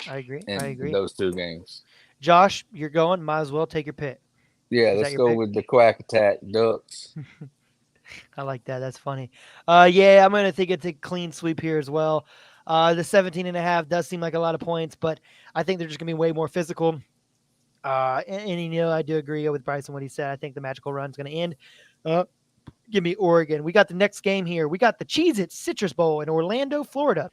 I agree. In those two games. Josh, you're going. Might as well take your pick. Yeah, let's go with the Quack Attack Ducks. I like that. That's funny. Yeah, I'm going to think it's a clean sweep here as well. The 17.5 does seem like a lot of points, but I think they're just going to be way more physical. And I do agree with Bryson what he said. I think the magical run is going to end. Give me Oregon. We got the next game here. We got the Cheez-It Citrus Bowl in Orlando, Florida.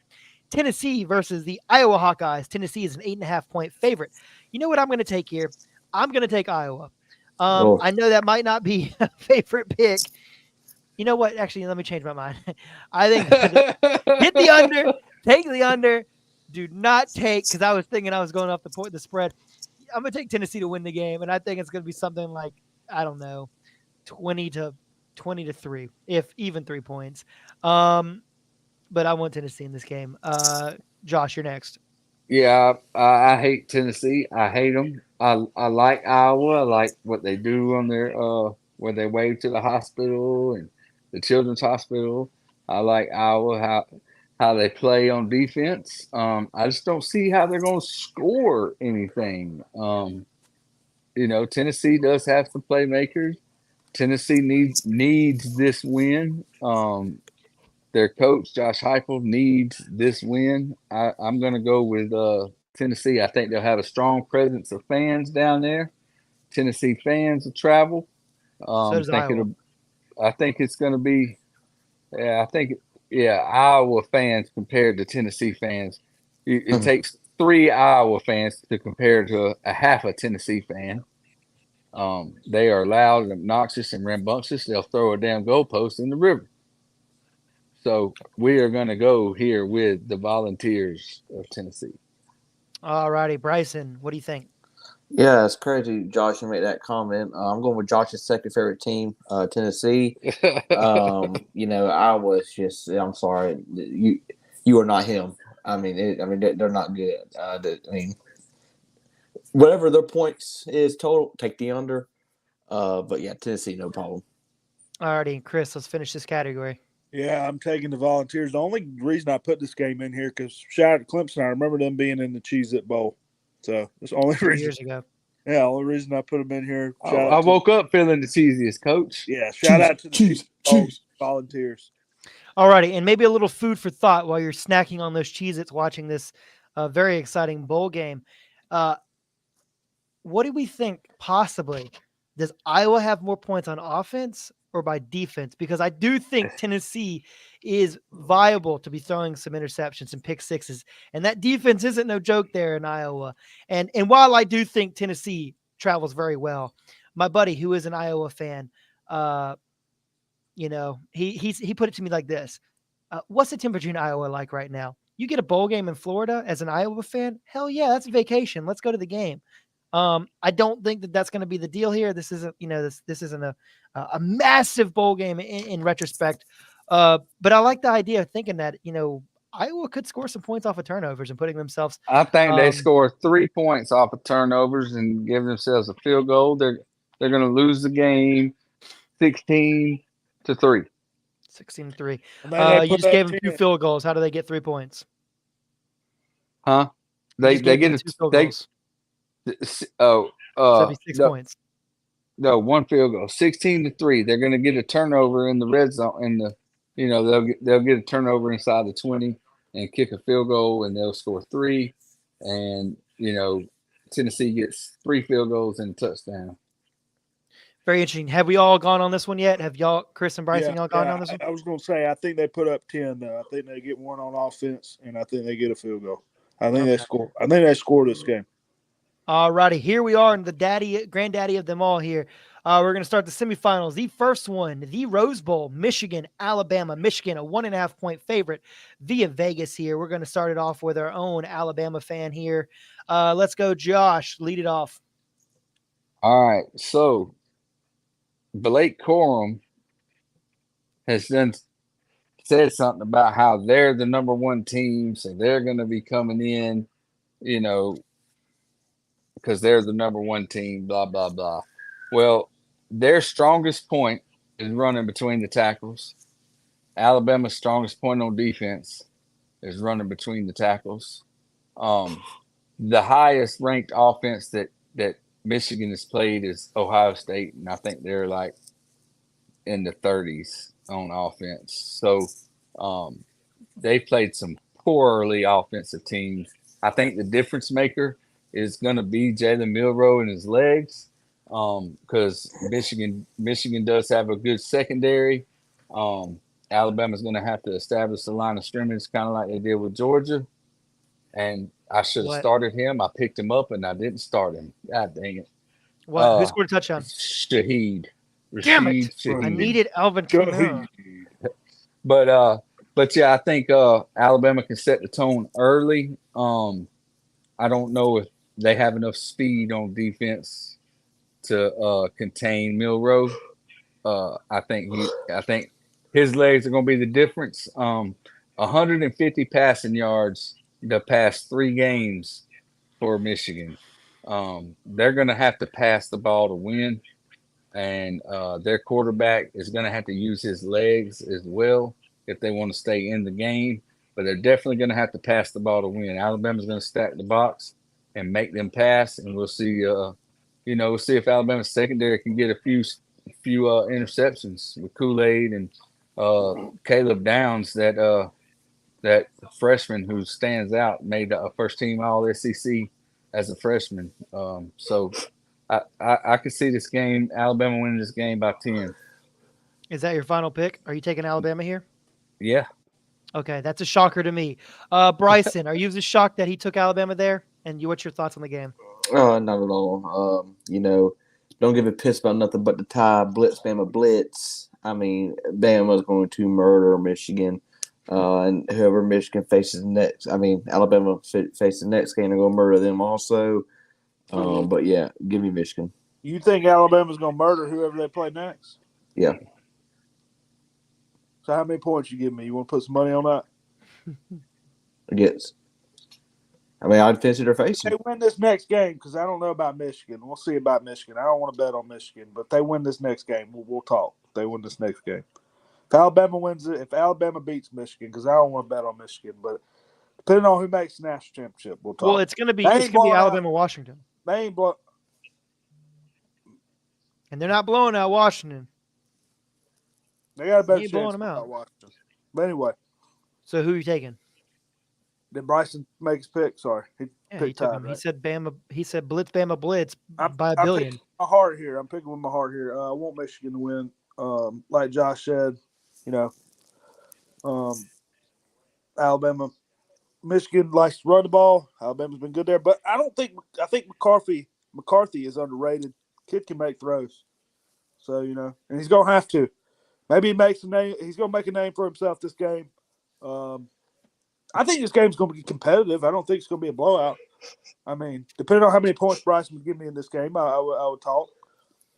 Tennessee versus the Iowa Hawkeyes. Tennessee is an 8.5-point favorite. You know what I'm going to take here? I'm going to take Iowa. I know that might not be a favorite pick. You know what? Actually, let me change my mind. I think get the under, take the under. Do not take, because I was thinking I was going off the spread. I'm going to take Tennessee to win the game, and I think it's going to be something like, I don't know, 20 to 3, if even 3 points. But I want Tennessee in this game. Josh, you're next. Yeah, I hate Tennessee. I hate them. I like Iowa. I like what they do on their where they wave to the hospital and the Children's Hospital. I like Iowa how they play on defense. I just don't see how they're going to score anything. Tennessee does have some playmakers. Tennessee needs this win. Their coach Josh Heupel needs this win. I'm going to go with Tennessee. I think they'll have a strong presence of fans down there. Tennessee fans will travel. So does Iowa. I think it's going to be. Iowa fans compared to Tennessee fans. It takes 3 Iowa fans to compare to a half a Tennessee fan. They are loud and obnoxious and rambunctious. They'll throw a damn goalpost in the river. So we are going to go here with the Volunteers of Tennessee. All righty, Bryson, what do you think? Yeah, it's crazy, Josh, you made that comment. I'm going with Josh's second favorite team, Tennessee. I was just, I'm sorry, you are not him. They're not good. Whatever their points is total, take the under. But yeah, Tennessee, no problem. All righty, Chris, let's finish this category. Yeah, I'm taking the Volunteers. The only reason I put this game in here because shout out to Clemson. I remember them being in the Cheez-It Bowl. So that's the only 2 reason. years ago. Yeah, only reason I put them in here. I woke up feeling the cheesiest, Coach. Yeah, shout out to the Volunteers. All righty, and maybe a little food for thought while you're snacking on those Cheez-Its watching this very exciting bowl game. What do we think possibly? Does Iowa have more points on offense or by defense? Because I do think Tennessee is viable to be throwing some interceptions and pick sixes. And that defense isn't no joke there in Iowa. And while I do think Tennessee travels very well, my buddy who is an Iowa fan, he put it to me like this. What's the temperature in Iowa like right now? You get a bowl game in Florida as an Iowa fan? Hell yeah, that's a vacation. Let's go to the game. I don't think that that's going to be the deal here. This isn't, this isn't a massive bowl game in retrospect. But I like the idea of thinking that, Iowa could score some points off of turnovers and putting themselves. I think they score 3 points off of turnovers and give themselves a field goal. They're going to lose the game 16-3. 16-3. You just gave them 2 field goals. How do they get 3 points? Huh? They get 2 field goals. So 76 points. No, 1 field goal. 16-3. They're going to get a turnover in the red zone. They'll get a turnover inside the 20 and kick a field goal, and they'll score 3. And Tennessee gets 3 field goals and a touchdown. Very interesting. Have we all gone on this one yet? Have y'all, Chris and Bryson, y'all gone on this one? I was going to say I think they put up 10. Though. I think they get 1 on offense, and I think they get a field goal. I think they score. I think they score this game. All righty, here we are in the granddaddy of them all here. We're going to start the semifinals. The first one, the Rose Bowl, Michigan, Alabama. Michigan, a 1.5 point favorite via Vegas here. We're going to start it off with our own Alabama fan here. Let's go, Josh. Lead it off. All right, so Blake Corum has said something about how they're the number 1 team, so they're going to be coming in, because they're the number 1 team, blah, blah, blah. Well, their strongest point is running between the tackles. Alabama's strongest point on defense is running between the tackles. The highest ranked offense that Michigan has played is Ohio State, and I think they're like in the 30s on offense. So they played some poorly offensive teams. I think the difference maker is going to be Jalen Milroe and his legs, because Michigan does have a good secondary. Alabama's going to have to establish the line of scrimmage kind of like they did with Georgia. And I should have started him. I picked him up, and I didn't start him. God dang it. What? Who scored a touchdown? Shaheed. Damn it. Shaheed. I needed Alvin Kamara. But yeah, I think Alabama can set the tone early. I don't know if they have enough speed on defense to contain Milroe. I think his legs are going to be the difference. 150 passing yards the past 3 games for Michigan. They're going to have to pass the ball to win. and their quarterback is going to have to use his legs as well if they want to stay in the game. But they're definitely going to have to pass the ball to win. Alabama's going to stack the box and make them pass, and we'll see. We'll see if Alabama's secondary can get a few interceptions with Kool-Aid and Caleb Downs, that freshman who stands out, made a first team All SEC as a freshman. So I could see this game, Alabama winning this game by 10. Is that your final pick? Are you taking Alabama here? Yeah. Okay, that's a shocker to me. Bryson, are you as shocked that he took Alabama there? And what's your thoughts on the game? Not at all. Don't give a piss about nothing but the tie. Blitz, Bama, blitz. I mean, Bama's going to murder Michigan. And whoever Michigan faces next, Alabama faces the next game, they're going to murder them also. But yeah, give me Michigan. You think Alabama's going to murder whoever they play next? Yeah. So how many points you give me? You want to put some money on that? Against. I'd fancy their facing. They win this next game, because I don't know about Michigan. We'll see about Michigan. I don't want to bet on Michigan, but if they win this next game, we'll talk. If they win this next game. If Alabama wins it, if Alabama beats Michigan, because I don't want to bet on Michigan, but depending on who makes the national championship, we'll talk. Well, it's going to be Alabama, Washington. They ain't blow. And they're not blowing out Washington. They got a better chance blowing them out out. Washington. But anyway. So who are you taking? Did Bryson make his pick? Sorry. He picked took Tide, him. right? He said Bama. He said blitz, Bama, blitz by a I'm billion. picking my heart here. I'm picking with my heart here. I want Michigan to win. Like Josh said, Alabama, Michigan likes to run the ball. Alabama's been good there, but I think McCarthy is underrated. Kid can make throws, so and he's gonna have to. Maybe he makes a name. He's gonna make a name for himself this game. I think this game's gonna be competitive. I don't think it's gonna be a blowout. Depending on how many points Bryson would give me in this game, I would talk.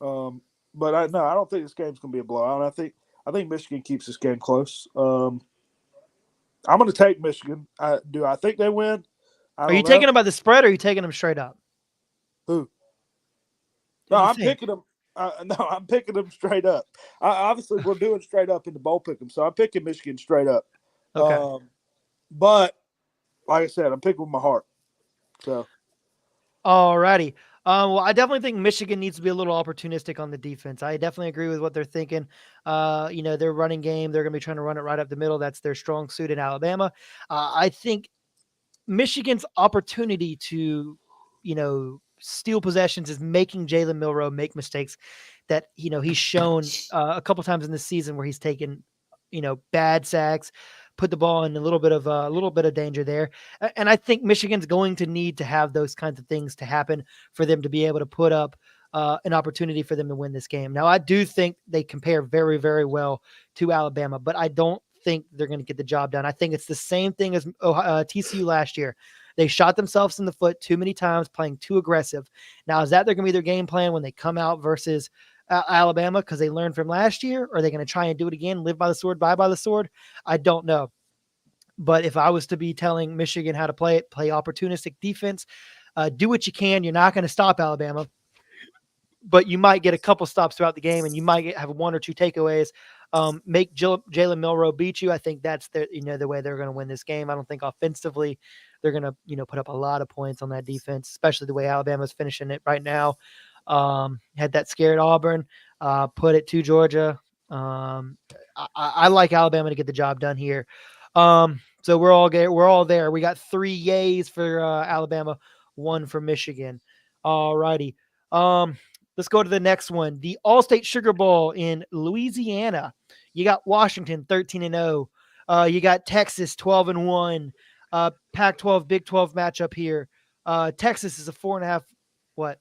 But I don't think this game's gonna be a blowout. I think Michigan keeps this game close. I'm going to take Michigan. Do I think they win? Are you taking them by the spread, or are you taking them straight up? Who? No, I'm picking them. I'm picking them straight up. Obviously, we're doing straight up in the bowl pick 'em, so I'm picking Michigan straight up. Okay. But like I said, I'm picking with my heart. So. All righty. Well, I definitely think Michigan needs to be a little opportunistic on the defense. I definitely agree with what they're thinking. Their running game, they're going to be trying to run it right up the middle. That's their strong suit in Alabama. I think Michigan's opportunity to, steal possessions is making Jalen Milroe make mistakes that, he's shown a couple times in this season where he's taken, bad sacks, put the ball in a little bit of danger there. And I think Michigan's going to need to have those kinds of things to happen for them to be able to put up an opportunity for them to win this game. Now, I do think they compare very, very well to Alabama, but I don't think they're going to get the job done. I think it's the same thing as TCU last year. They shot themselves in the foot too many times, playing too aggressive. Now, is that they're going to be their game plan when they come out versus Alabama because they learned from last year? Or are they going to try and do it again, live by the sword, die by the sword? I don't know. But if I was to be telling Michigan how to play it, play opportunistic defense, do what you can. You're not going to stop Alabama, but you might get a couple stops throughout the game, and you might have one or two takeaways. Make Jalen Milroe beat you. I think that's the way they're going to win this game. I don't think offensively they're going to put up a lot of points on that defense, especially the way Alabama's finishing it right now. Had that scared Auburn, put it to Georgia. I like Alabama to get the job done here. So we're all there. We got 3 yays for Alabama, 1 for Michigan. All righty. Let's go to the next one. The All-State Sugar Bowl in Louisiana. You got Washington 13-0. You got Texas 12-1. Pac-12, Big 12 matchup here. Texas is a 4.5. What?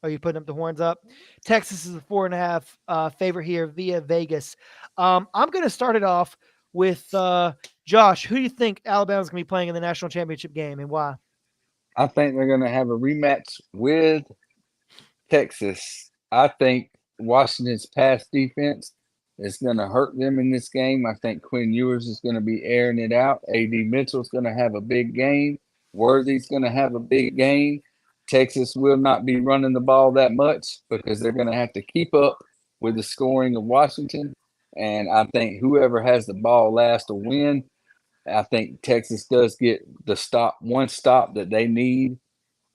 Are you putting up the horns up? Texas is a 4.5 favorite here via Vegas. I'm going to start it off with Josh. Who do you think Alabama's going to be playing in the national championship game, and why? I think they're going to have a rematch with Texas. I think Washington's pass defense is going to hurt them in this game. I think Quinn Ewers is going to be airing it out. A.D. Mitchell's going to have a big game. Worthy's going to have a big game. Texas will not be running the ball that much because they're going to have to keep up with the scoring of Washington. And I think whoever has the ball last will win. I think Texas does get the one stop that they need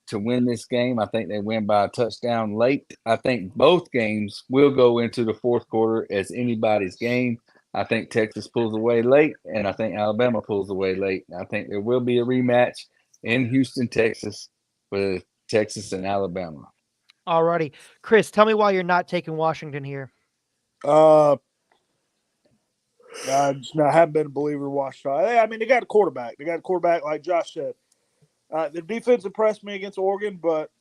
to win this game. I think they win by a touchdown late. I think both games will go into the fourth quarter as anybody's game. I think Texas pulls away late, and I think Alabama pulls away late. I think there will be a rematch in Houston, Texas, with Texas and Alabama. Alrighty. Chris, tell me why you're not taking Washington here. I haven't been a believer in Washington. I mean, they got a quarterback. They got a quarterback, like Josh said. The defense impressed me against Oregon, but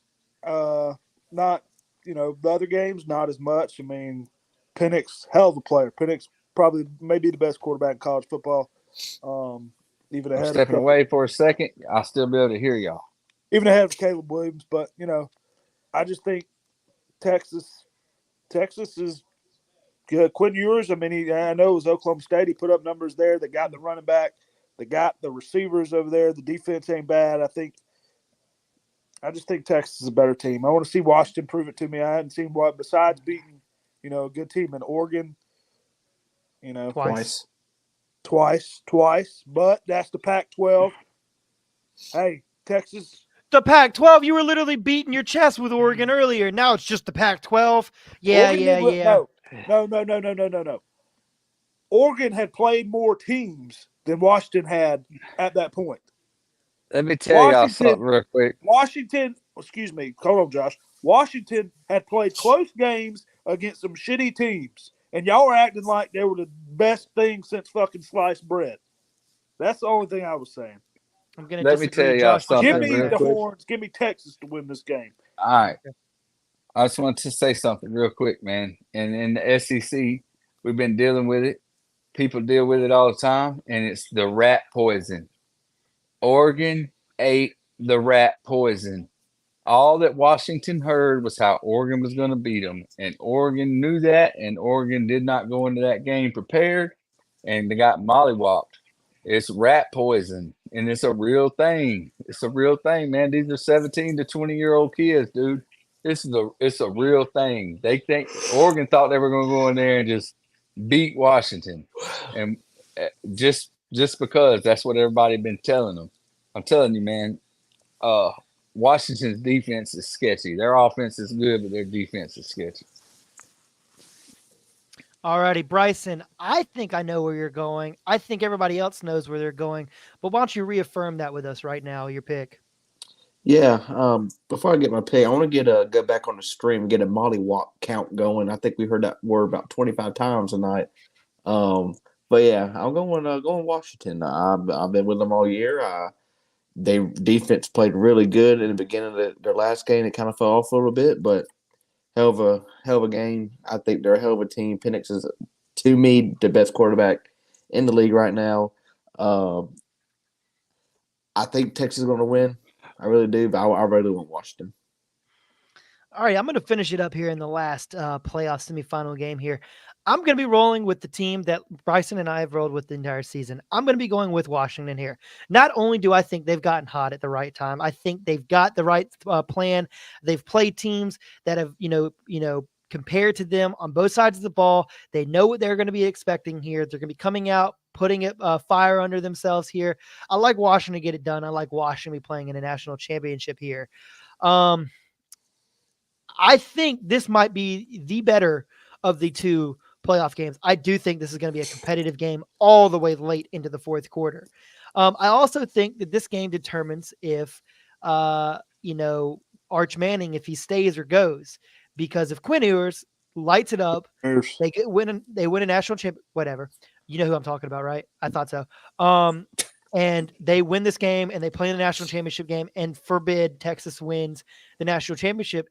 not, the other games, not as much. I mean, Penix, hell of a player. Penix probably maybe the best quarterback in college football. Even ahead Stepping away for a second, I'll still be able to hear y'all. Even ahead of Caleb Williams, but I just think Texas is good. Quinn Ewers, I mean, I know it was Oklahoma State. He put up numbers there. They got the running back. They got the receivers over there. The defense ain't bad. I just think Texas is a better team. I want to see Washington prove it to me. I hadn't seen what besides beating, a good team in Oregon. Twice. But that's the Pac-12. Hey, Texas. The Pac-12, you were literally beating your chest with Oregon earlier. Now it's just the Pac-12. Yeah. No. Oregon had played more teams than Washington had at that point. Let me tell y'all something real quick. Washington, hold on, Josh. Washington had played close games against some shitty teams, and y'all were acting like they were the best thing since fucking sliced bread. That's the only thing I was saying. I'm going to tell y'all something. Give me the horns. Give me Texas to win this game. All right. I just want to say something real quick, man. And in the SEC, we've been dealing with it. People deal with it all the time, and it's the rat poison. Oregon ate the rat poison. All that Washington heard was how Oregon was going to beat them, and Oregon knew that, and Oregon did not go into that game prepared, and they got mollywopped. It's rat poison, and it's a real thing. It's a real thing, man. These are 17 to 20-year-old kids, dude. It's a real thing. They think Oregon thought they were going to go in there and just beat Washington, and just because that's what everybody been telling them. I'm telling you, man. Washington's defense is sketchy. Their offense is good, but their defense is sketchy. All righty, Bryson, I think I know where you're going. I think everybody else knows where they're going. But why don't you reaffirm that with us right now, your pick? Yeah, before I get my pick, I want to go back on the stream and get a mollywop count going. I think we heard that word about 25 times tonight. But yeah, I'm going Washington. I've been with them all year. Their defense played really good in the beginning of their last game. It kind of fell off a little bit, but hell of a game. I think they're a hell of a team. Penix is, to me, the best quarterback in the league right now. I think Texas is going to win. I really do, but I really want Washington. All right, I'm going to finish it up here in the last playoff semifinal game here. I'm going to be rolling with the team that Bryson and I have rolled with the entire season. I'm going to be going with Washington here. Not only do I think they've gotten hot at the right time, I think they've got the right plan. They've played teams that have, compared to them on both sides of the ball. They know what they're going to be expecting here. They're going to be coming out, putting it fire under themselves here. I like Washington to get it done. I like Washington to be playing in a national championship here. I think this might be the better of the two playoff games. I do think this is going to be a competitive game all the way late into the fourth quarter. I also think that this game determines if, Arch Manning, if he stays or goes, because if Quinn Ewers lights it up, they win a national championship, whatever. You know who I'm talking about, right? I thought so. And they win this game and they play in the national championship game, and forbid Texas wins the national championship.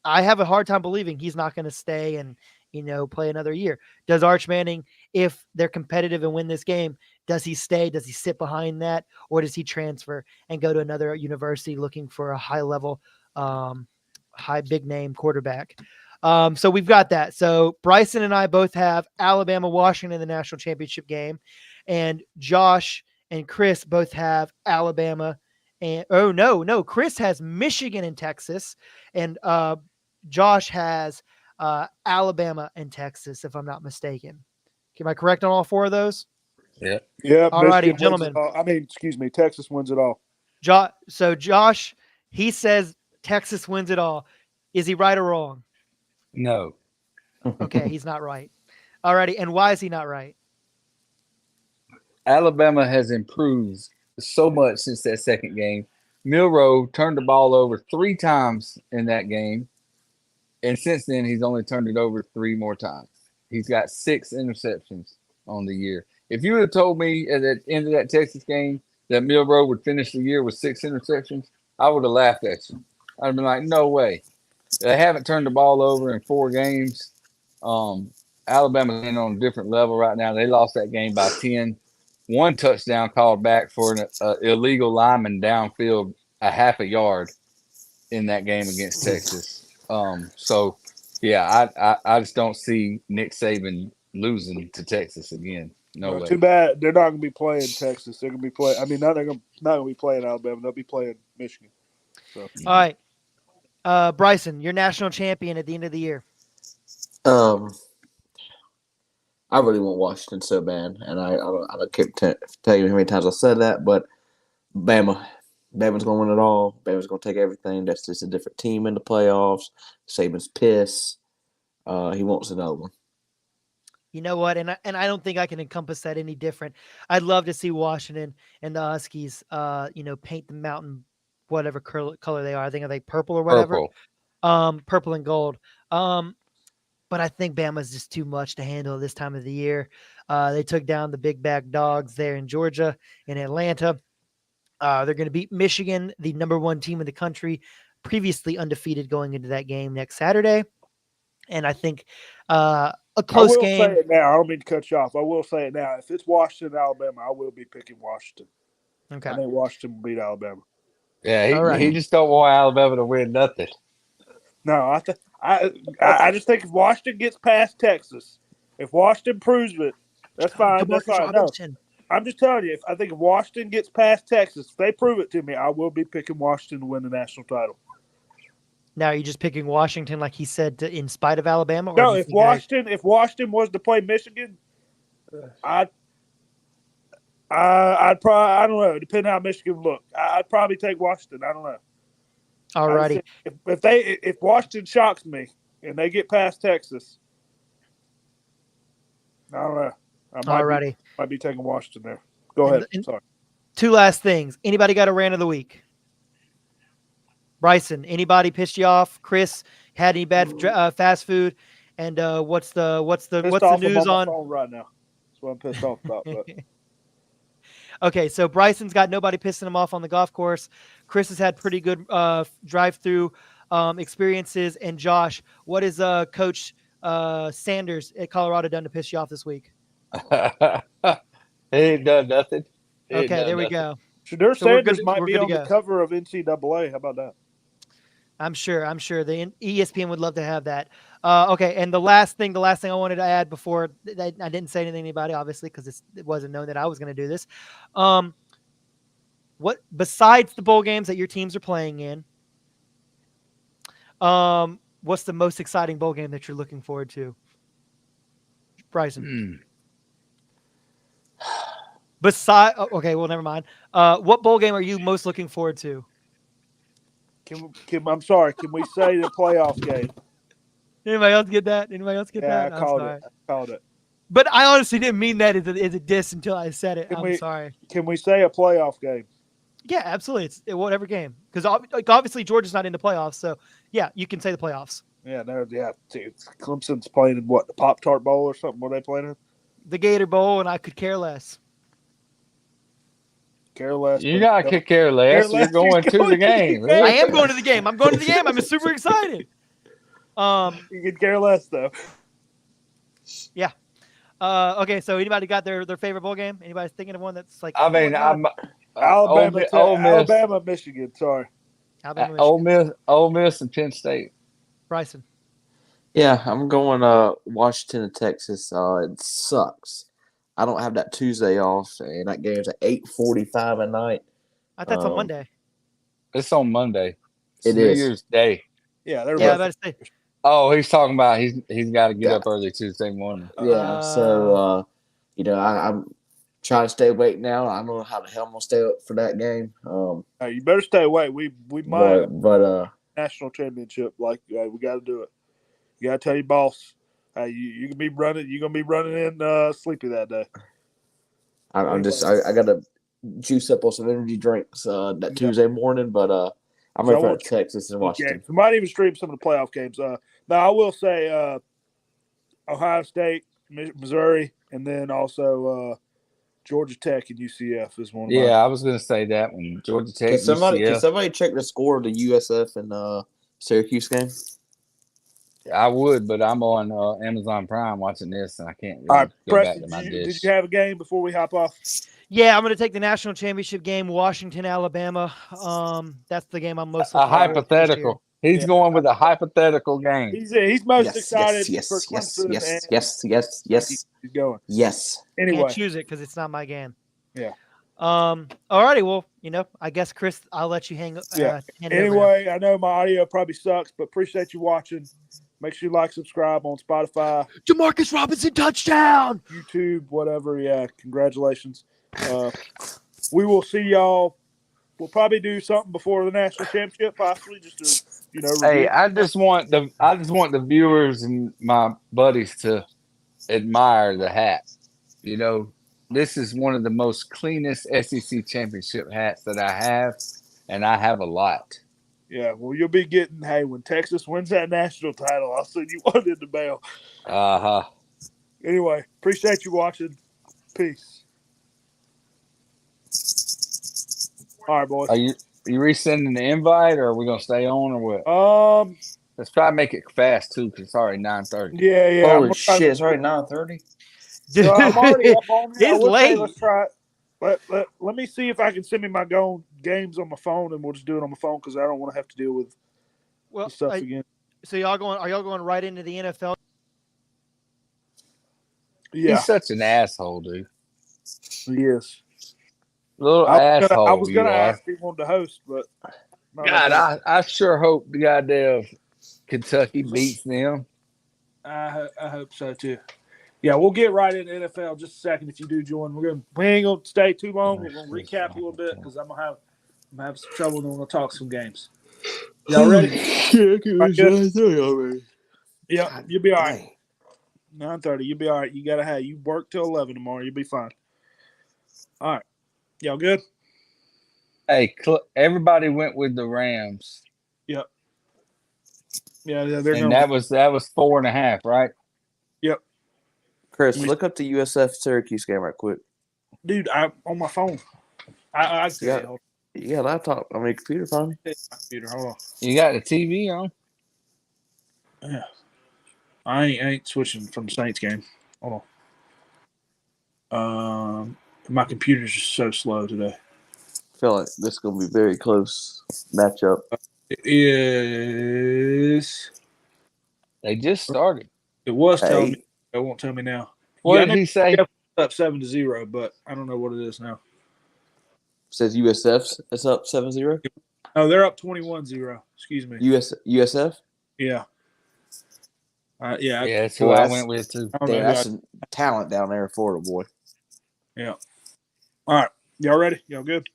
I have a hard time believing he's not going to stay and, play another year. Does Arch Manning, if they're competitive and win this game, does he stay? Does he sit behind that? Or does he transfer and go to another university looking for a high level, high big name quarterback? So we've got that. So Bryson and I both have Alabama, Washington in the national championship game, and Josh and Chris both have Alabama And no, Chris has Michigan and Texas, and Josh has Alabama and Texas, if I'm not mistaken. Am I correct on all four of those? Yeah. Yeah, All righty, Michigan wins it gentlemen. all. Excuse me, Texas wins it all. So Josh, he says Texas wins it all. Is he right or wrong? No. Okay, he's not right. All righty, and why is he not right? Alabama has improved so much since that second game. Milroe turned the ball over 3 times in that game. And since then, he's only turned it over 3 more times. He's got 6 interceptions on the year. If you would have told me at the end of that Texas game that Milroe would finish the year with 6 interceptions, I would have laughed at you. I'd have been like, no way. They haven't turned the ball over in 4 games. Alabama's in on a different level right now. They lost that game by 10. 1 touchdown called back for an illegal lineman downfield a half a yard in that game against Texas. So, yeah, I just don't see Nick Saban losing to Texas again. No way. Too bad they're not going to be playing Texas. They're going to be playing. They're going to be playing Alabama. They'll be playing Michigan. So. All right, Bryson, you're national champion at the end of the year. I really want Washington so bad, and I don't keep tell you how many times I said that, but Bama's going to win it all. Bama's going to take everything. That's just a different team in the playoffs. Saban's pissed. He wants another one. You know what? And I don't think I can encompass that any different. I'd love to see Washington and the Huskies, paint the mountain, whatever color they are. I think are they purple or whatever. Purple and gold. But I think Bama's just too much to handle this time of the year. They took down the big bag dogs there in Georgia and Atlanta. They're going to beat Michigan, the number 1 team in the country, previously undefeated going into that game next Saturday. And I think a close game. I will say it now. I don't mean to cut you off. I will say it now. If it's Washington, Alabama, I will be picking Washington. Okay. I think Washington will beat Alabama. Yeah, he just don't want Alabama to win nothing. No, I just think if Washington gets past Texas, if Washington proves it, that's fine. That's fine. No, I'm just telling you, I think if Washington gets past Texas, if they prove it to me, I will be picking Washington to win the national title. Now, are you just picking Washington like he said in spite of Alabama? Or no, if Washington was to play Michigan, I'd probably, I don't know, depending how Michigan look, I'd probably take Washington. I don't know. All righty. If Washington shocks me and they get past Texas, I don't know. I might be taking Washington there. Go ahead. Sorry. 2 last things. Anybody got a rant of the week? Bryson, anybody pissed you off? Chris, had any bad fast food? And what's the news on? My phone right now? That's what I'm pissed off about. But. Okay, so Bryson's got nobody pissing him off on the golf course. Chris has had pretty good drive-through experiences. And Josh, what is Coach Sanders at Colorado done to piss you off this week? He ain't done nothing. Okay, there we go. Shedeur Sanders might be on the cover of NCAA. How about that? I'm sure. The ESPN would love to have that. Okay, and the last thing I wanted to add before I didn't say anything to anybody, obviously, because it wasn't known that I was going to do this. What besides the bowl games that your teams are playing in? What's the most exciting bowl game that you're looking forward to, Bryson? Okay, well, never mind. What bowl game are you most looking forward to? I'm sorry. Can we say the playoff game? Anybody else get that? I called it. But I honestly didn't mean that as a diss until I said it. I'm sorry. Can we say a playoff game? Yeah, absolutely. It's whatever game. Because obviously Georgia's not in the playoffs. So, yeah, you can say the playoffs. Yeah, Clemson's playing in what, the Pop-Tart Bowl or something? What are they playing in? The Gator Bowl, and I could care less. You got to care less. You're going to the game. I am going to the game. I'm I'm super excited. You could care less, though. Yeah. Okay, so anybody got their favorite bowl game? Anybody thinking of one that's like? Alabama, Michigan. Sorry. Alabama, Michigan. Ole Miss, and Penn State. Bryson. Yeah, I'm going Washington and Texas. It sucks. I don't have that Tuesday off, and that game's at 8:45 at night. I thought that's on Monday. It's on Monday. It's It New is. Year's Day. Yeah, they're Yeah, I both. was about to say. Oh, he's talking about he's got to get up early Tuesday morning. Yeah. So, I'm trying to stay awake now. I don't know how the hell I'm gonna stay up for that game. You better stay away. We might But national championship. Like we got to do it. You got to tell your boss. You can be running. You're gonna be running in sleepy that day. I gotta juice up on some energy drinks that Tuesday morning. But I'm So I ready for want Texas and Washington. We might even stream some of the playoff games. Now I will say Ohio State, Missouri, and then also Georgia Tech and UCF is one of Yeah, I was going to say that one. Georgia Tech, Can UCF. somebody check the score of the USF and Syracuse game? I would, but I'm on Amazon Prime watching this, and I can't All really right, go back Preston, to my did dish. you have a game before we hop off? Yeah, I'm going to take the national championship game, Washington, Alabama. That's the game I'm most A looking forward to this year. hypothetical. He's going with a hypothetical game. He's most excited yes, for Clemson. yes. He's going. Yes. Anyway, Can't choose it because it's not my game. Yeah. Alrighty. Well, I guess Chris, I'll let you hang. Yeah. Hand it over now. Anyway, I know my audio probably sucks, but appreciate you watching. Make sure you like, subscribe on Spotify, Jamarcus Robinson touchdown. YouTube, whatever. Yeah, congratulations. We will see y'all. We'll probably do something before the national championship, possibly just to review. Hey, I just want the viewers and my buddies to admire the hat. This is one of the most cleanest SEC championship hats that I have, and I have a lot. Yeah, well, you'll be getting. Hey, when Texas wins that national title, I'll send you one in the mail. Anyway, appreciate you watching. Peace. All right, boys. Are you resending the invite, or are we gonna stay on, or what? Let's try to make it fast too, because it's already 9:30. Yeah. Holy shit! It's already 9:30. So I'm already up on it. It's late. Let's try it. Let me see if I can send me my games on my phone, and we'll just do it on my phone because I don't want to have to deal with the stuff again. So are y'all going right into the NFL? Yeah, He's such an asshole, dude. he is. Little I asshole. was gonna ask if he wanted to host, but God, I sure hope the goddamn Kentucky beats them. I hope so too. Yeah, we'll get right into NFL just a second. If you do join, we ain't gonna stay too long. We're gonna recap a little bit because I'm gonna have some trouble and we're gonna talk some games. Y'all ready? Yeah, you'll be all right. 9:30, you'll be all right. You work till 11 tomorrow. You'll be fine. All right, y'all good? Hey, everybody went with the Rams. Yep. Yeah, they're and going. that was 4.5, right? Yep. Chris, look up the USF Syracuse game right quick. Dude, I'm on my phone. You got a laptop. I mean, computer, probably. Computer, hold on. You got the TV on? Yeah. I ain't switching from the Saints game. Hold on. My computer's just so slow today. I feel like this is going to be very close matchup. It is. They just started. It was telling me. It won't tell me now. What did he say? Up 7-0, but I don't know what it is now. It says USF. It's up 7-0. Oh, they're up 21-0. Excuse me. USF. Yeah. Yeah. That's who I went with too. Damn, that's some talent down there in Florida, boy. Yeah. All right. Y'all ready? Y'all good?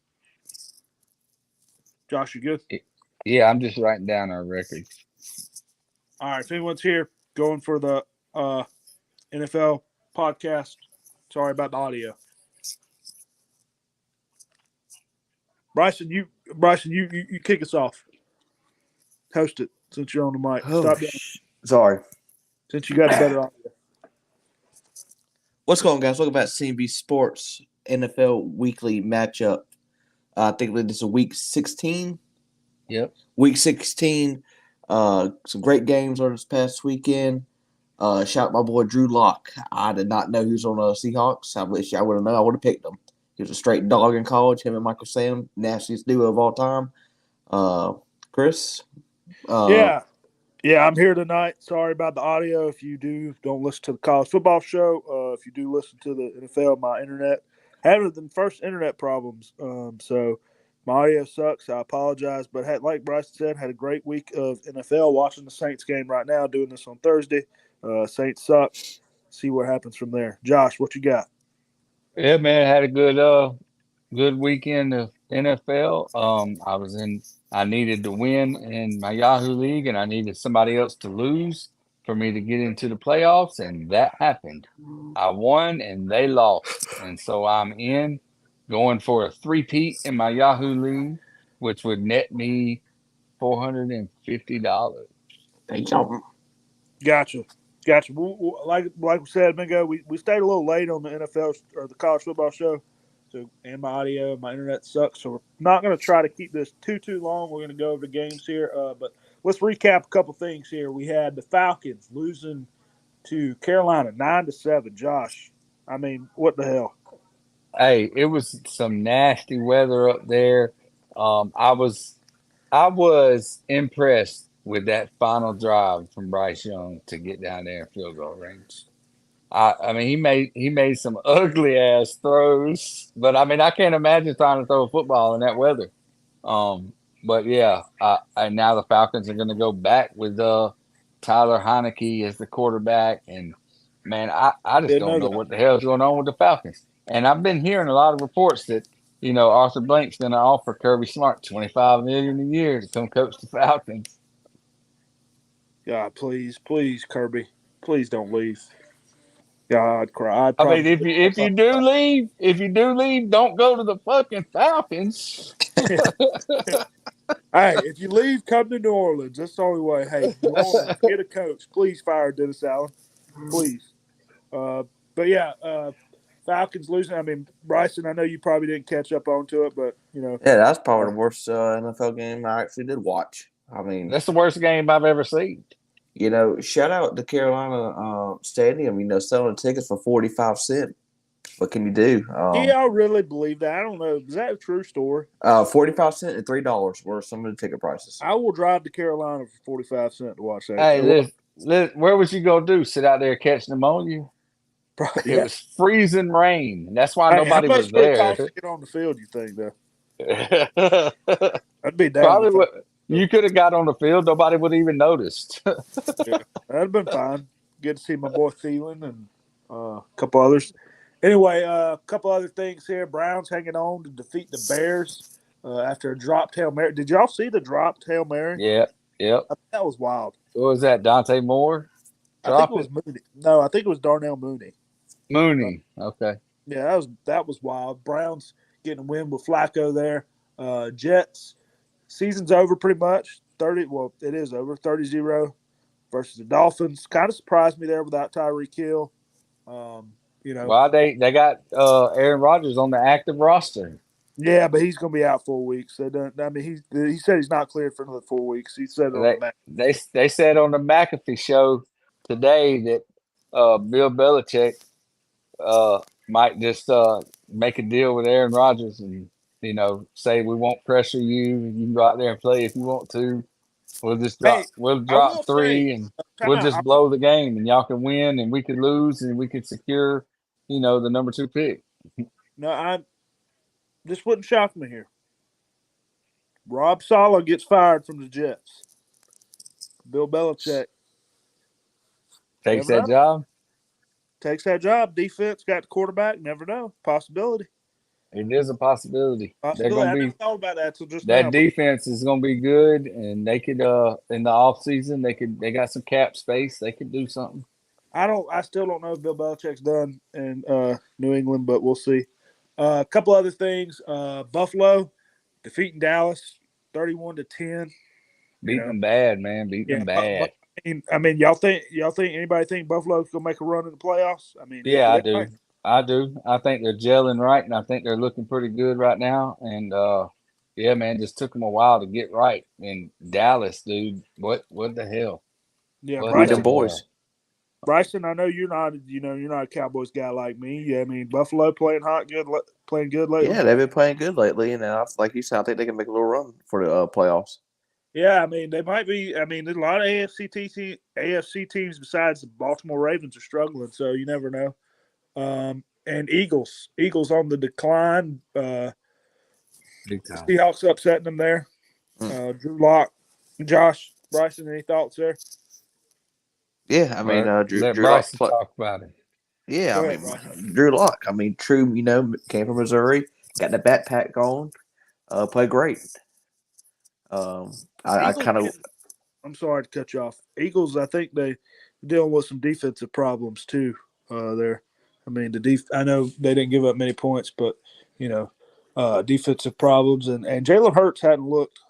Josh, you good? Yeah, I'm just writing down our records. All right. If anyone's here going for the NFL podcast, sorry about the audio. Bryson, you kick us off. Host it since you're on the mic. Stop doing it. Sorry. Since you got better audio. What's going on, guys? Welcome back to C&BSports NFL Weekly Matchup. I think this is week 16. Yep. Week 16. Some great games on this past weekend. Shout out my boy Drew Lock. I did not know he was on the Seahawks. I wish I would have known. I would have picked him. He was a straight dog in college. Him and Michael Sam, nastiest duo of all time. Chris? Yeah, I'm here tonight. Sorry about the audio. If you don't listen to the college football show, if you do listen to the NFL, my internet having the first internet problems. So My audio sucks. I apologize, but like Bryce said, had a great week of NFL. Watching the Saints game right now. Doing this on Thursday. Saints suck. See what happens from there. Josh, what you got? Yeah, man, I had a good weekend of NFL. I needed to win in my Yahoo League, and I needed somebody else to lose for me to get into the playoffs, and that happened. I won and they lost. And so I'm in going for a three-peat in my Yahoo League, which would net me $450. Gotcha. Like we said, Mingo, we stayed a little late on the NFL or the college football show. So, and my audio, my internet sucks. So we're not going to try to keep this too long. We're going to go over the games here. But let's recap a couple things here. We had the Falcons losing to Carolina 9-7. Josh, I mean, what the hell? Hey, it was some nasty weather up there. I was impressed with that final drive from Bryce Young to get down there in field goal range. I mean he made some ugly ass throws, but I mean I can't imagine trying to throw a football in that weather. Um, but yeah, and now the Falcons are going to go back with Tyler Heineke as the quarterback, and man, I just Didn't don't know know that. what the hell is going on with the Falcons. And I've been hearing a lot of reports that Arthur Blank's going to offer Kirby Smart $25 million a year to come coach the Falcons. God, please, Kirby, please don't leave. God, cry. I'd I mean, probably. if you do leave, don't go to the fucking Falcons. Hey, if you leave, come to New Orleans. That's the only way. Hey, New Orleans, get a coach. Please fire Dennis Allen. Please. But yeah, Falcons losing. I mean, Bryson, I know you probably didn't catch up onto it, but Yeah, that's probably the worst NFL game I actually did watch. I mean, That's the worst game I've ever seen. shout out to Carolina Stadium. Selling tickets for 45 cents. What can you do? do y'all really believe that? I don't know. Is that a true story? 45 cents and $3 were some of the ticket prices. I will drive to Carolina for 45 cents to watch that. Hey, where was you gonna do? Sit out there catch pneumonia? It Yeah. was freezing rain. That's why Hey, how nobody was much would it cost there. to get on the field? You think though? I'd be down. Probably With what you could have got on the field. Nobody would have even noticed. yeah, that'd have been fine. Good to see my boy Thielen and a couple others. Anyway, a couple other things here. Browns hanging on to defeat the Bears after a dropped Hail Mary. Did y'all see the dropped Hail Mary? Yeah, yep. That was wild. What was that? Dante Moore? I think Drop it was it? Mooney. No, I think it was Darnell Mooney. Mooney. Okay. Yeah, that was wild. Browns getting a win with Flacco there. Jets, season's over pretty much. 30, well, it is over. 30-0 versus the Dolphins. Kind of surprised me there without Tyreek Hill. Well, they got Aaron Rodgers on the active roster. Yeah, but he's going to be out 4 weeks. They don't. I mean, he said he's not cleared for another 4 weeks. He said it on the back. They said on the McAfee show today that Bill Belichick might just make a deal with Aaron Rodgers and say we won't pressure you. You can go out there and play if you want to. We'll drop three and we'll just blow the game and y'all can win and we could lose and we could secure the number 2 pick. No, this wouldn't shock me here. Rob Saleh gets fired from the Jets. Bill Belichick takes that job. Takes that job. Defense got the quarterback. Never know. Possibility. It is a possibility. They're gonna I never thought about that till just that now. defense is gonna be good, and they could in the off season they got some cap space. They could do something. I still don't know if Bill Belichick's done in New England, but we'll see. A couple other things. Buffalo defeating Dallas 31-10. Beating them bad, man. Beating them bad. I mean, y'all think anybody think Buffalo's gonna make a run in the playoffs? I mean, yeah, I do. I do. I think they're gelling right, and I think they're looking pretty good right now. And yeah, man, just took them a while to get right. And Dallas, dude, what the hell? Yeah, Bryson, boys. Bryson, I know you're not a Cowboys guy like me. Yeah, I mean, Buffalo playing good lately. Yeah, they've been playing good lately, and like you said, I think they can make a little run for the playoffs. Yeah, I mean, they might be. I mean, there's a lot of AFC teams besides the Baltimore Ravens are struggling, so you never know. And Eagles on the decline. Big The time. Seahawks upsetting them there. Drew Lock, Josh, Bryson, any thoughts there? Yeah, I mean, Let Drew Lock. Bryson talk about it. Yeah, Go I ahead, mean, Bryson. Drew Lock. I mean, true. Came from Missouri, got the backpack on, played great. I Eagles kind of. I'm sorry to cut you off. Eagles, I think they dealing with some defensive problems too. There, I mean, I know they didn't give up many points, but defensive problems and Jalen Hurts hadn't looked,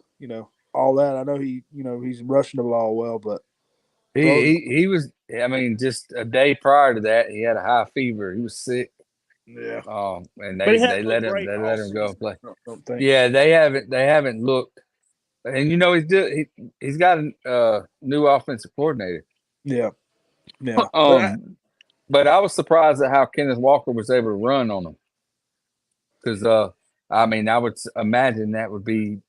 all that. I know he's rushing the ball well, but He was. I mean, just a day prior to that, he had a high fever. He was sick. yeah. And But he they hadn't let looked him great all go season. and play. I don't think. Yeah, they haven't looked. And he's got a new offensive coordinator. Yeah, yeah. But But I was surprised at how Kenneth Walker was able to run on them. Because I mean, I would imagine that would be,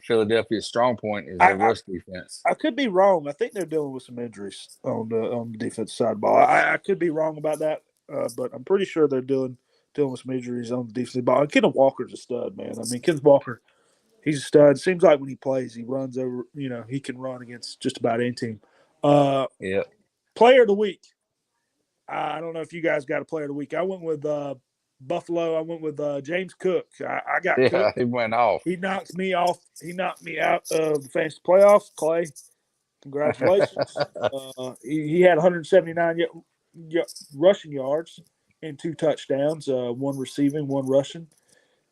Philadelphia's strong point is their rush defense. I could be wrong. I think they're dealing with some injuries on the defense side of the ball. I could be wrong about that, but I'm pretty sure they're dealing with some injuries on the defensive ball. And Kenneth Walker's a stud, man. I mean, Kenneth Walker, he's a stud. Seems like when he plays, he runs over. He can run against just about any team. Yeah. Player of the week. I don't know if you guys got a player of the week. I went with Buffalo. I went with James Cook. I got Cook. He went off. He knocked me off. He knocked me out of the fantasy playoffs. Clay, congratulations. He had 179 rushing yards and 2 touchdowns, 1 receiving, 1 rushing.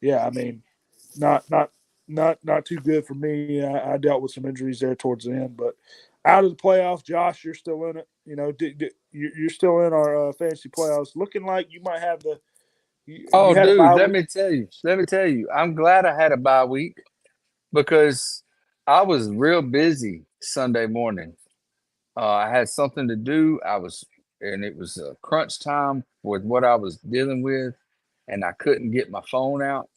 Yeah, I mean, not too good for me. I dealt with some injuries there towards the end, but out of the playoffs, Josh, you're still in it. You're still in our fantasy playoffs. Looking like you might have the. You had a Dude, bye let week. me tell you. I'm glad I had a bye week because I was real busy Sunday morning. I had something to do. And it was a crunch time with what I was dealing with, and I couldn't get my phone out.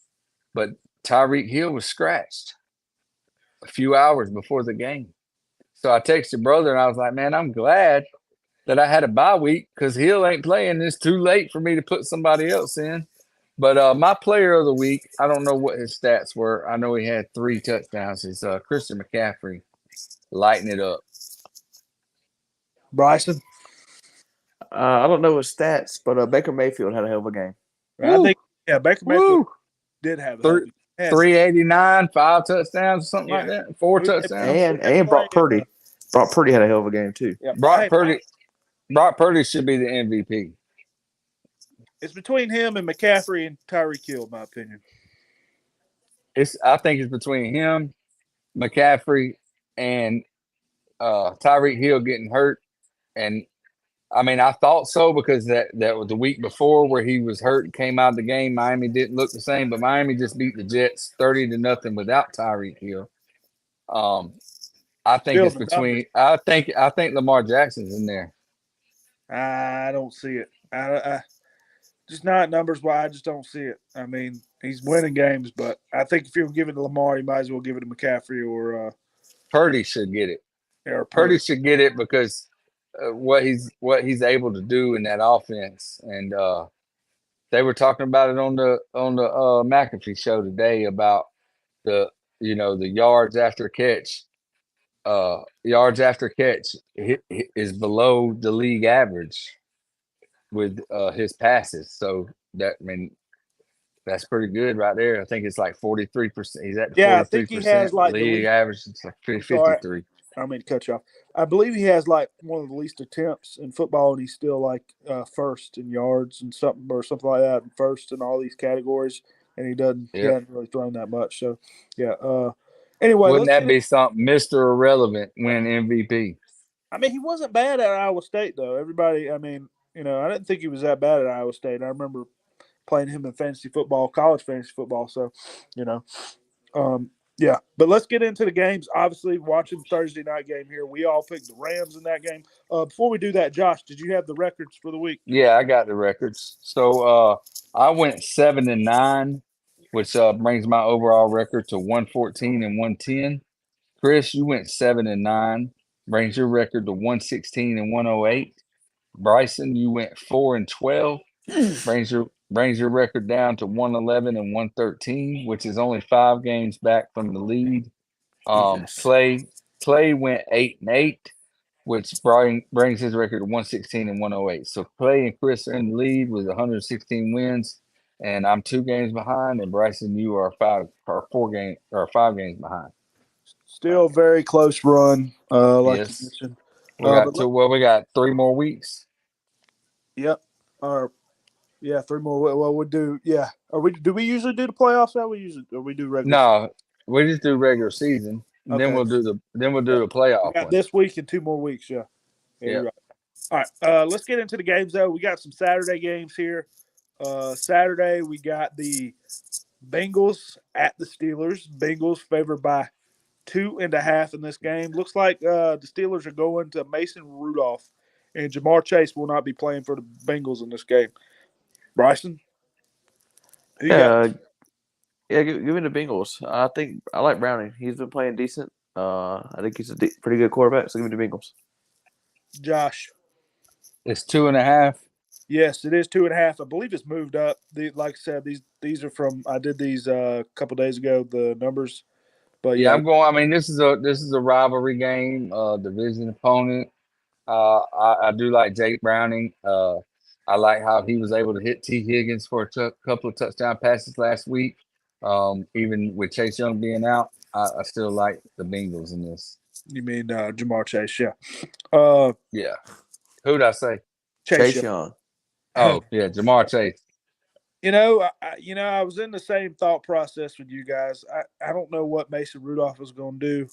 But Tyreek Hill was scratched a few hours before the game. So I texted brother and I was like, man, I'm glad that I had a bye week because Hill ain't playing. It's too late for me to put somebody else in. But my player of the week, I don't know what his stats were. I know he had 3 touchdowns. It's Christian McCaffrey lighting it up. Bryson. I don't know his stats, but Baker Mayfield had a hell of a game. I think Baker Mayfield did have a 389, 5 touchdowns, something like that. 4 touchdowns. And Brock Purdy. Brock Purdy had a hell of a game too. Yeah, Brock Purdy should be the MVP. It's between him and McCaffrey and Tyreek Hill, in my opinion. I think it's between him, McCaffrey, and Tyreek Hill getting hurt. And I mean, I thought so because that was the week before where he was hurt and came out of the game. Miami didn't look the same, but Miami just beat the Jets 30-0 without Tyreek Hill. I think it's between. I think Lamar Jackson's in there. I don't see it. I just not numbers wise. I just don't see it. I mean, he's winning games, but I think if you're giving it to Lamar, you might as well give it to McCaffrey or Purdy should get it. Purdy should get it because what he's able to do in that offense, and they were talking about it on the McAfee show today about the yards after catch. Yards after catch is below the league average with his passes. So that's pretty good right there. I think it's like 43%. He's at 43%. I think he has like league average. It's like 53. I don't mean to cut you off. I believe he has like one of the least attempts in football, and he's still like first in yards and something like that, and first in all these categories. And he hasn't really thrown that much. So anyway, wouldn't that be something? Mr. Irrelevant win MVP. I mean, he wasn't bad at Iowa State though. Everybody, I mean, I didn't think he was that bad at Iowa State. I remember playing him in fantasy football, college fantasy football. So, yeah. But let's get into the games. Obviously, watching the Thursday night game here, we all picked the Rams in that game. Before we do that, Josh, did you have the records for the week? Yeah, I got the records. So I went 7-9, which brings my overall record to 114 and 110. Chris, you went 7-9, brings your record to 116 and 108. Bryson, you went 4-12, brings your brings your record down to 111 and 113, which is only 5 games back from the lead. Jesus. Clay went 8-8, which brings his record to 116 and 108. So Clay and Chris are in the lead with 116 wins, and I'm 2 games behind, and Bryson, you are 5 games behind. Still a very close run, like you Yes. mentioned. We got But we got 3 more weeks. yep. Yeah, 3 more. Well, we do. Yeah. Do we usually do the playoffs? How we do regular? No, we just do regular season. And Okay. then we'll do the We playoff got one. this week and 2 more weeks. Yeah. Yeah. Yep. You're right. All right. Let's get into the games though. We got some Saturday games here. Saturday we got the Bengals at the Steelers. Bengals favored by 2.5 in this game. Looks like the Steelers are going to Mason Rudolph, and Jamar Chase will not be playing for the Bengals in this game. Bryson, who you got? Yeah, give me the Bengals. I think I like Browning. He's been playing decent. I think he's a pretty good quarterback. So give me the Bengals. Josh. It's 2.5. Yes, it is 2.5. I believe it's moved up. Like I said, these are from I did these a couple days ago. The numbers, but Yeah, yeah, I'm going. I mean, this is a rivalry game, division opponent. I do like Jake Browning. I like how he was able to hit T. Higgins for a couple of touchdown passes last week. Even with Chase Young being out, I still like the Bengals in this. you mean Jamar Chase? Yeah. Yeah. Who'd I say? Chase Young. Oh, yeah, Jamar Chase. I was in the same thought process with you guys. I don't know what Mason Rudolph was going to do,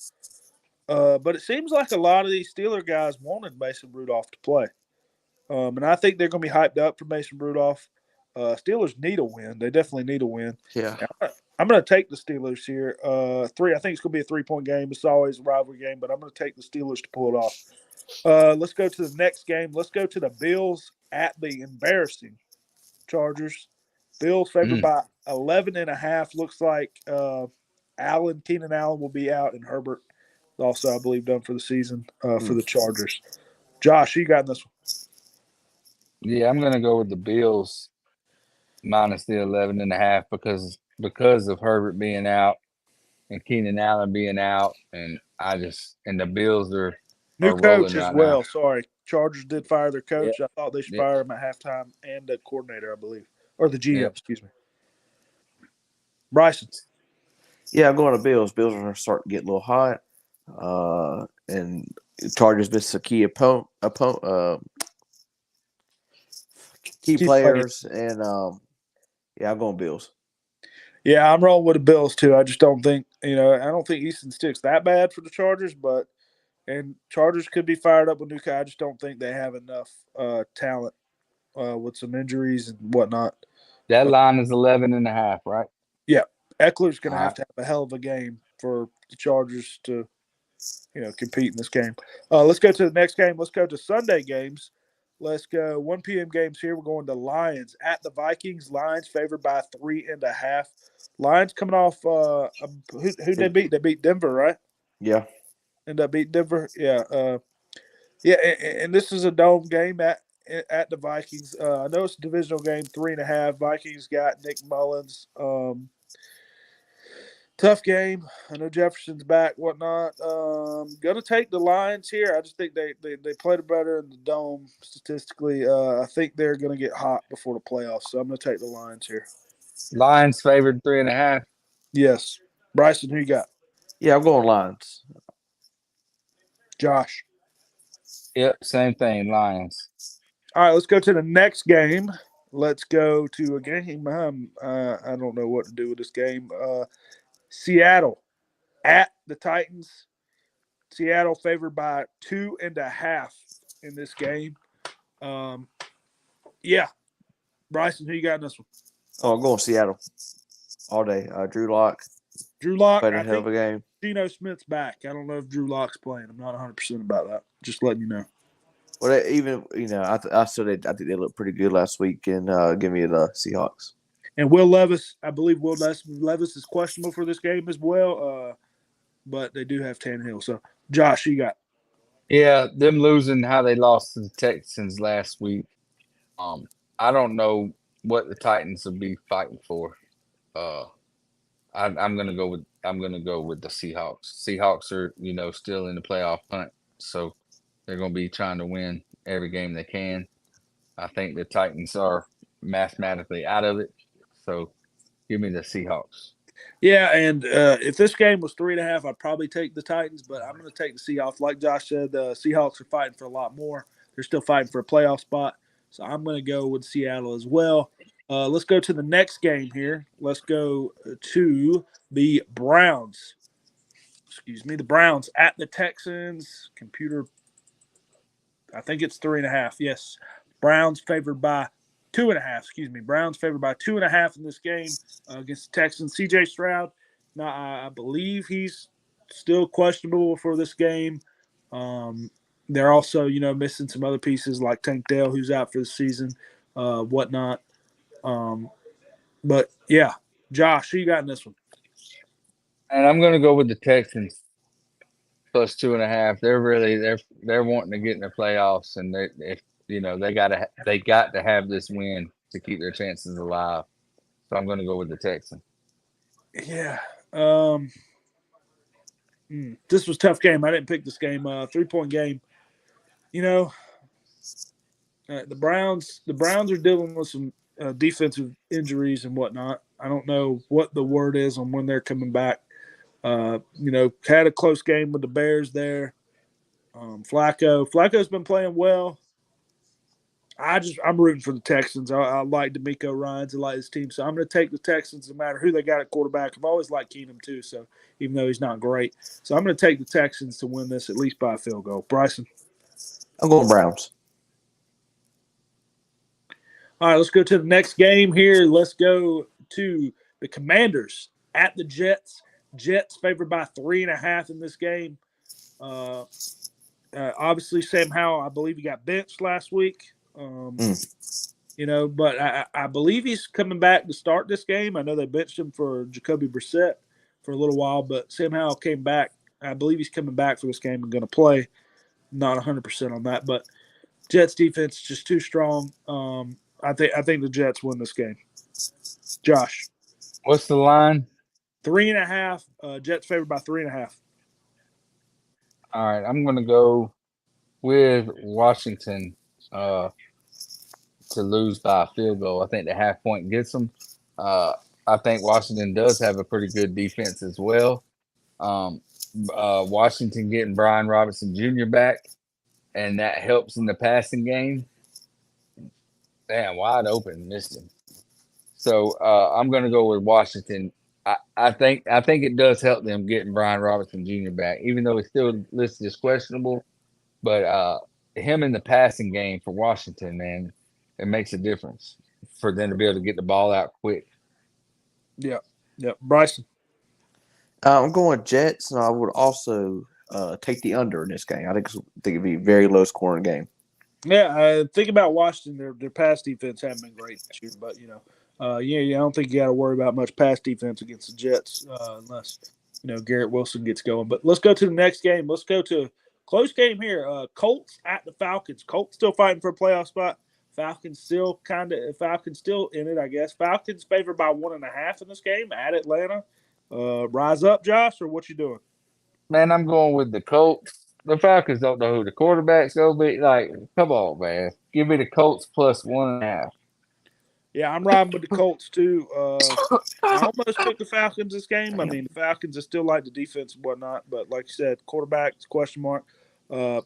but it seems like a lot of these Steeler guys wanted Mason Rudolph to play, and I think they're going to be hyped up for Mason Rudolph. Steelers need a win. They definitely need a win. Yeah. I'm going to take the Steelers here. 3. I think it's going to be a 3-point game. It's always a rivalry game, but I'm going to take the Steelers to pull it off. Let's go to the next game. Let's go to the Bills at the embarrassing Chargers. Bills favored by 11.5. Looks like Keenan Allen will be out, and Herbert also, I believe, done for the season for the Chargers. Josh, who you got in this one? Yeah, I'm gonna go with the Bills minus the 11.5 because of Herbert being out and Keenan Allen being out, and the Bills are New rolling coach as right well. now. Sorry, Chargers did fire their coach. Yep. I thought they should Yep. fire him at halftime and the coordinator, I believe, or the GM. Yep. Excuse me. Bryson. Yeah, I'm going to Bills. Bills are going to start to get a little hot. And Chargers missed a key key players. And, yeah, I'm going Bills. Yeah, I'm rolling with the Bills too. I just don't think I don't think Easton Stick's that bad for the Chargers, and Chargers could be fired up with new guy. I just don't think they have enough talent with some injuries and whatnot. That line is 11.5, right? Yeah, Eckler's going to have a hell of a game for the Chargers to compete in this game. Let's go to the next game. Let's go to Sunday games. Let's go 1 p.m. games here. We're going to Lions at the Vikings. Lions favored by 3.5. Lions coming off who they beat? They beat Denver, right? Yeah. End up beating Denver. Yeah. And this is a dome game at the Vikings. I know it's a divisional game, 3.5. Vikings got Nick Mullins. Tough game. I know Jefferson's back, whatnot. Gonna take the Lions here. I just think they played it better in the dome statistically. I think they're gonna get hot before the playoffs, so I'm gonna take the Lions here. Lions favored 3.5. Yes. Bryson, who you got? Yeah, I'm going Lions. Josh. Yep, same thing, Lions. All right, let's go to the next game. Let's go to a game. I don't know what to do with this game. Seattle at the Titans. Seattle favored by 2.5 in this game. Yeah. Bryson, who you got in this one? Oh, I'm going Seattle all day. Drew Lock. Drew Lock. Played a hell of a game. Geno Smith's back. I don't know if Drew Lock's playing. I'm not 100% about that. Just letting you know. Well, I think they looked pretty good last week, and give me the Seahawks. And Will Levis, I believe Will Levis is questionable for this game as well. But they do have Tannehill. So, Josh, you got? Yeah, them losing how they lost to the Texans last week. I don't know what the Titans will be fighting for. I'm gonna go with the Seahawks. Seahawks are still in the playoff hunt, so they're gonna be trying to win every game they can. I think the Titans are mathematically out of it, so give me the Seahawks. Yeah, and if this game was 3.5, I'd probably take the Titans, but I'm going to take the Seahawks. Like Josh said, the Seahawks are fighting for a lot more. They're still fighting for a playoff spot, so I'm going to go with Seattle as well. Let's go to the next game here. Let's go to the Browns. Excuse me, the Browns at the Texans. Computer, I think it's 3.5. Yes, Browns favored by 2.5. Excuse me, Browns favored by 2.5 in this game against the Texans. C.J. Stroud, now I believe he's still questionable for this game. They're also, missing some other pieces like Tank Dell, who's out for the season, whatnot. But yeah, Josh, who you got in this one? And I'm gonna go with the Texans plus 2.5. They're wanting to get in the playoffs, and they got to have this win to keep their chances alive. So I'm gonna go with the Texans. Yeah. This was a tough game. I didn't pick this game. 3-point game. The Browns are dealing with some defensive injuries and whatnot. I don't know what the word is on when they're coming back. Had a close game with the Bears there. Flacco's been playing well. I'm rooting for the Texans. I like D'Amico Ryans. I like his team, so I'm going to take the Texans no matter who they got at quarterback. I've always liked Keenum too, so even though he's not great, so I'm going to take the Texans to win this at least by a field goal. Bryson, I'm going Browns. all right, let's go to the next game here. Let's go to the Commanders at the Jets. Jets favored by 3.5 in this game. Obviously, Sam Howell, I believe he got benched last week. But I believe he's coming back to start this game. I know they benched him for Jacoby Brissett for a little while, but Sam Howell came back. I believe he's coming back for this game and going to play. Not 100% on that, but Jets defense is just too strong. I think the Jets win this game. Josh, What's the line? 3.5. Jets favored by 3.5. All right, I'm gonna go with Washington to lose by a field goal. I think the half point gets them. I think Washington does have a pretty good defense as well. Washington getting Brian Robinson Jr. back, and that helps in the passing game. Damn, wide open, missed him. So I'm going to go with Washington. I think it does help them getting Brian Robinson Jr. back, even though he's still listed as questionable. But him in the passing game for Washington, man, it makes a difference for them to be able to get the ball out quick. Yeah. Bryson. I'm going Jets, and I would also take the under in this game. I think it'd be a very low scoring game. Yeah, think about Washington. Their pass defense haven't been great this year, but I don't think you got to worry about much pass defense against the Jets unless Garrett Wilson gets going. But let's go to the next game. Let's go to a close game here. Colts at the Falcons. Colts still fighting for a playoff spot. Falcons still in it, I guess. Falcons favored by 1.5 in this game at Atlanta. Rise up, Josh, or what you doing? Man, I'm going with the Colts. The Falcons don't know who the quarterback's going to be. Like, come on, man. Give me the Colts plus 1.5. Yeah, I'm riding with the Colts too. I almost took the Falcons this game. I mean, the Falcons, I still like the defense and whatnot, but like you said, quarterback's question mark. I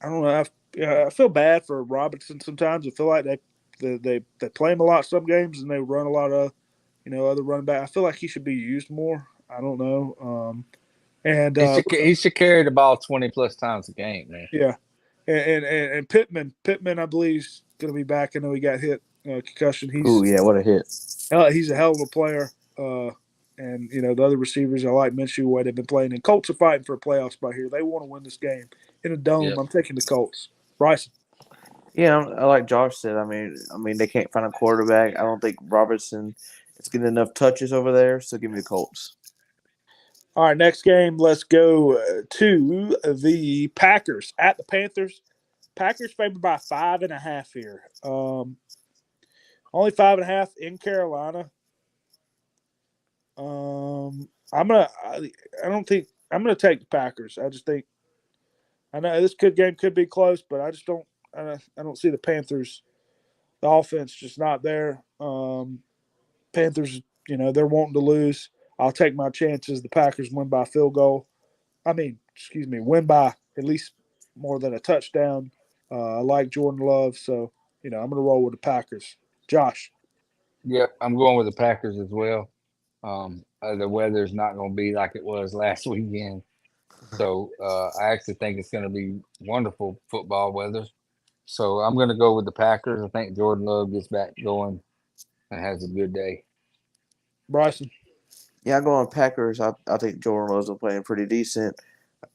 don't know. I feel bad for Robinson sometimes. I feel like they play him a lot some games and they run a lot of other running back. I feel like he should be used more. I don't know. He should carry the ball 20 plus times a game, man. Yeah, and Pittman, I believe, is going to be back. I know he got hit concussion. Oh yeah, what a hit! He's a hell of a player. And the other receivers, I like Minshew, the way they've been playing. And Colts are fighting for a playoff spot here. They want to win this game in a dome. Yep. I'm taking the Colts. Bryson. Yeah, I like Josh said. I mean, they can't find a quarterback. I don't think Robertson is getting enough touches over there. So give me the Colts. All right, next game. Let's go to the Packers at the Panthers. Packers favored by 5.5 here. Only 5.5 in Carolina. I'm gonna. I don't think I'm gonna take the Packers. I just think I know this game could be close, but I just don't. I don't see the Panthers. The offense just not there. Panthers, they're wanting to lose. I'll take my chances. The Packers win by field goal. Win by at least more than a touchdown. I like Jordan Love, so I'm going to roll with the Packers. Josh. Yep, I'm going with the Packers as well. The weather's not going to be like it was last weekend, so I actually think it's going to be wonderful football weather. So I'm going to go with the Packers. I think Jordan Love gets back going and has a good day. Bryson. Yeah, I'm going Packers. I think Jordan Love's been playing pretty decent.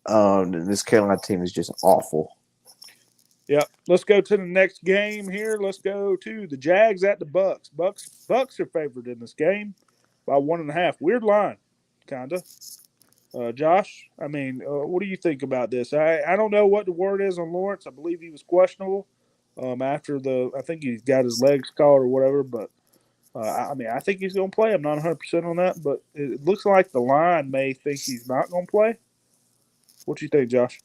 This Carolina team is just awful. Yep. Let's go to the next game here. Let's go to the Jags at the Bucks. Bucks are favored in this game by 1.5. Weird line, kinda. Josh, what do you think about this? I don't know what the word is on Lawrence. I believe he was questionable after I think he's got his legs caught or whatever. But I think he's going to play. I'm not 100% on that, but it looks like the line may think he's not going to play. What do you think, Josh?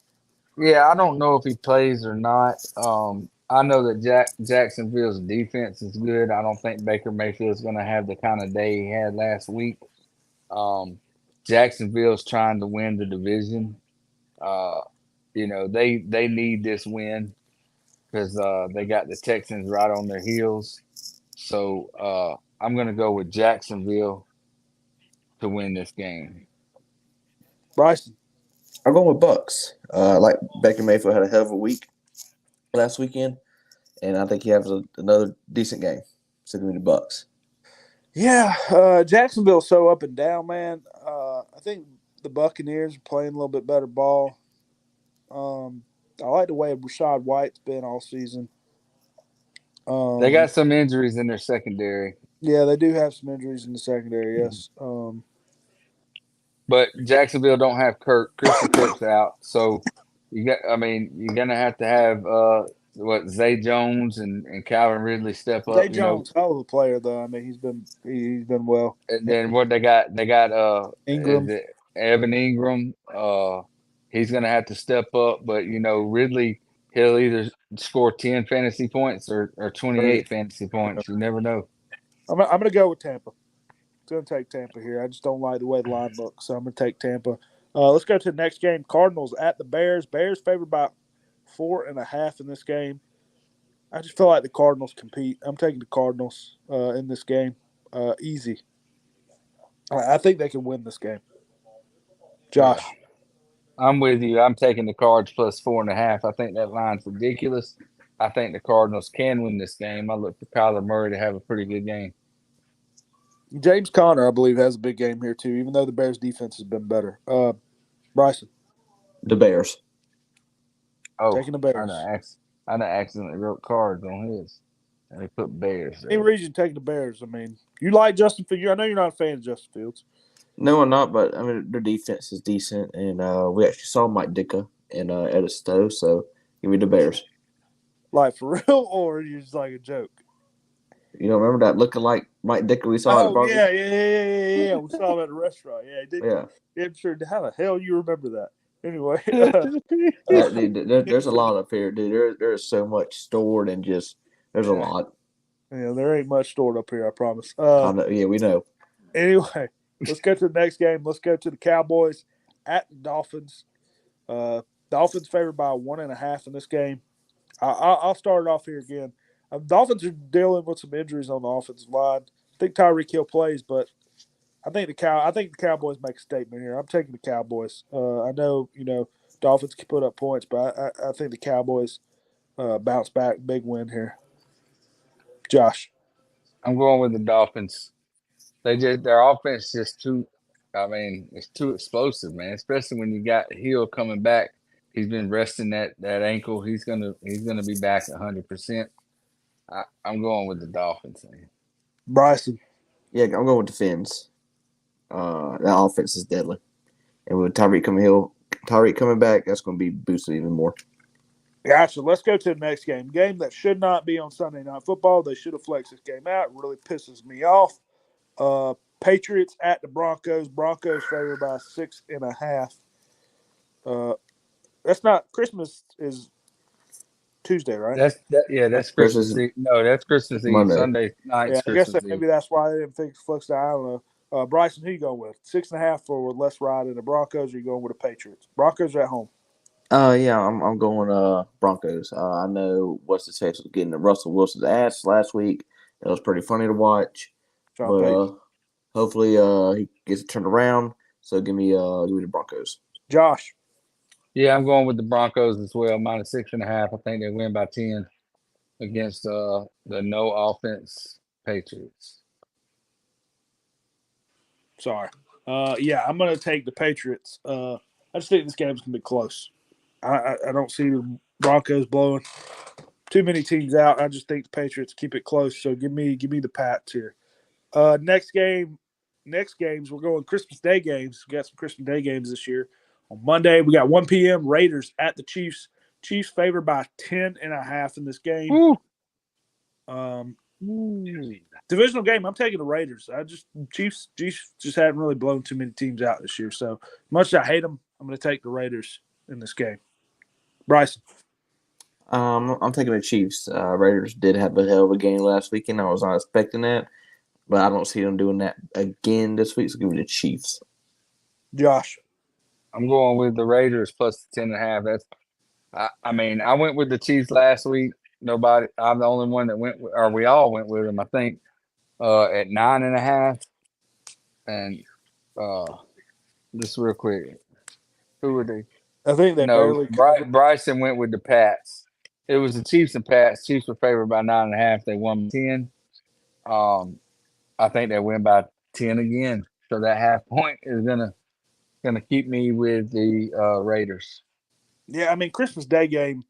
Yeah, I don't know if he plays or not. I know that Jacksonville's defense is good. I don't think Baker Mayfield's going to have the kind of day he had last week. Jacksonville's trying to win the division. They need this win because they got the Texans right on their heels. So I'm going to go with Jacksonville to win this game. Bryson. I'm going with Bucks. Like Baker Mayfield had a hell of a week last weekend, and I think he has another decent game. So give me the Bucks. Yeah, Jacksonville's so up and down, man. I think the Buccaneers are playing a little bit better ball. I like the way Rashad White's been all season. They got some injuries in their secondary. Yeah, they do have some injuries in the secondary, yes. But Jacksonville don't have Christian Kirk's out, so you're gonna have to have Zay Jones and Calvin Ridley step up. Zay Jones, hell of a player though. He's been well. And then what they got Ingram. is it Evan Ingram. He's gonna have to step up, but Ridley, he'll either score 10 fantasy points or 28 fantasy points. You never know. I'm gonna go with Tampa. Going to take Tampa here. I just don't like the way the line looks, so I'm going to take Tampa. Let's go to the next game. Cardinals at the Bears. Bears favored by 4.5 in this game. I just feel like the Cardinals compete. I'm taking the Cardinals in this game. Easy. I think they can win this game. Josh. Yeah. I'm with you. I'm taking the Cards plus 4.5. I think that line's ridiculous. I think the Cardinals can win this game. I look for Kyler Murray to have a pretty good game. James Conner, I believe, has a big game here, too, even though the Bears' defense has been better. Bryson. The Bears. Oh, taking the Bears. I accidentally wrote Cards on his, and they put Bears there. Any reason taking the Bears? You like Justin Fields. I know you're not a fan of Justin Fields. No, I'm not, but, their defense is decent, and we actually saw Mike Ditka and Ed Stowe, so give me the Bears. Like, for real, or you're just like a joke? You don't remember that looking like Mike Ditka we saw at the barbecue? Yeah. We saw him at the restaurant. Yeah, he did. Yeah, I'm sure. How the hell you remember that? Anyway. Dude, there's a lot up here, dude. There's so much stored and just there's a lot. Yeah, there ain't much stored up here, I promise. I know, yeah, we know. Anyway, let's go to the next game. Let's go to the Cowboys at the Dolphins. Dolphins favored by 1.5 in this game. I'll start it off here again. Dolphins are dealing with some injuries on the offensive line. I think Tyreek Hill plays, but I think the Cowboys make a statement here. I'm taking the Cowboys. I know Dolphins can put up points, but I think the Cowboys bounce back, big win here. Josh, I'm going with the Dolphins. Their offense just too. It's too explosive, man. Especially when you got Hill coming back. He's been resting that ankle. He's gonna be back 100%. I'm going with the Dolphins. Bryson. Yeah, I'm going with the Fins. That offense is deadly, and with Tyreek coming back, that's going to be boosted even more. Gotcha. Let's go to the next game. Game that should not be on Sunday Night Football. They should have flexed this game out. It really pisses me off. Patriots at the Broncos. Broncos favored by 6.5. That's not Christmas is Tuesday, right? That's Christmas Christmas Eve. No, that's Christmas Eve. Monday. Sunday night's Yeah, I guess Christmas Eve. maybe that's why they didn't flex the. I don't know. Bryson, who you going with? 6.5 for Les Ride and the Broncos, or you going with the Patriots? Broncos are at home. Yeah, I'm going Broncos. I know what's the face was getting the Russell Wilson's ass last week. It was pretty funny to watch. Sean But Payton. hopefully he gets it turned around. So give me the Broncos. Josh. Yeah, I'm going with the Broncos as well. Minus 6.5. I think they win by 10 against the no offense Patriots. Sorry. Yeah, I'm going to take the Patriots. I just think this game's going to be close. I don't see the Broncos blowing too many teams out. I just think the Patriots keep it close. So give me the Pats here. Next games, we're going Christmas Day games. We got some Christmas Day games this year. On Monday, we got 1 p.m. Raiders at the Chiefs. Chiefs favored by 10.5 in this game. Divisional game, I'm taking the Raiders. Chiefs just haven't really blown too many teams out this year. So much as I hate them, I'm going to take the Raiders in this game. Bryson. I'm taking the Chiefs. Raiders did have a hell of a game last weekend. I was not expecting that, but I don't see them doing that again this week. So give me the Chiefs. Josh. I'm going with the Raiders plus the 10.5. I went with the Chiefs last week. Nobody. I'm the only one that went, or we all went with them. I think at 9.5. And just real quick, who were they? I think they barely. Bryson went with the Pats. It was the Chiefs and Pats. Chiefs were favored by 9.5. They won 10. I think they win by 10 again. So that half point is gonna keep me with the Raiders. Yeah, I mean Christmas Day game.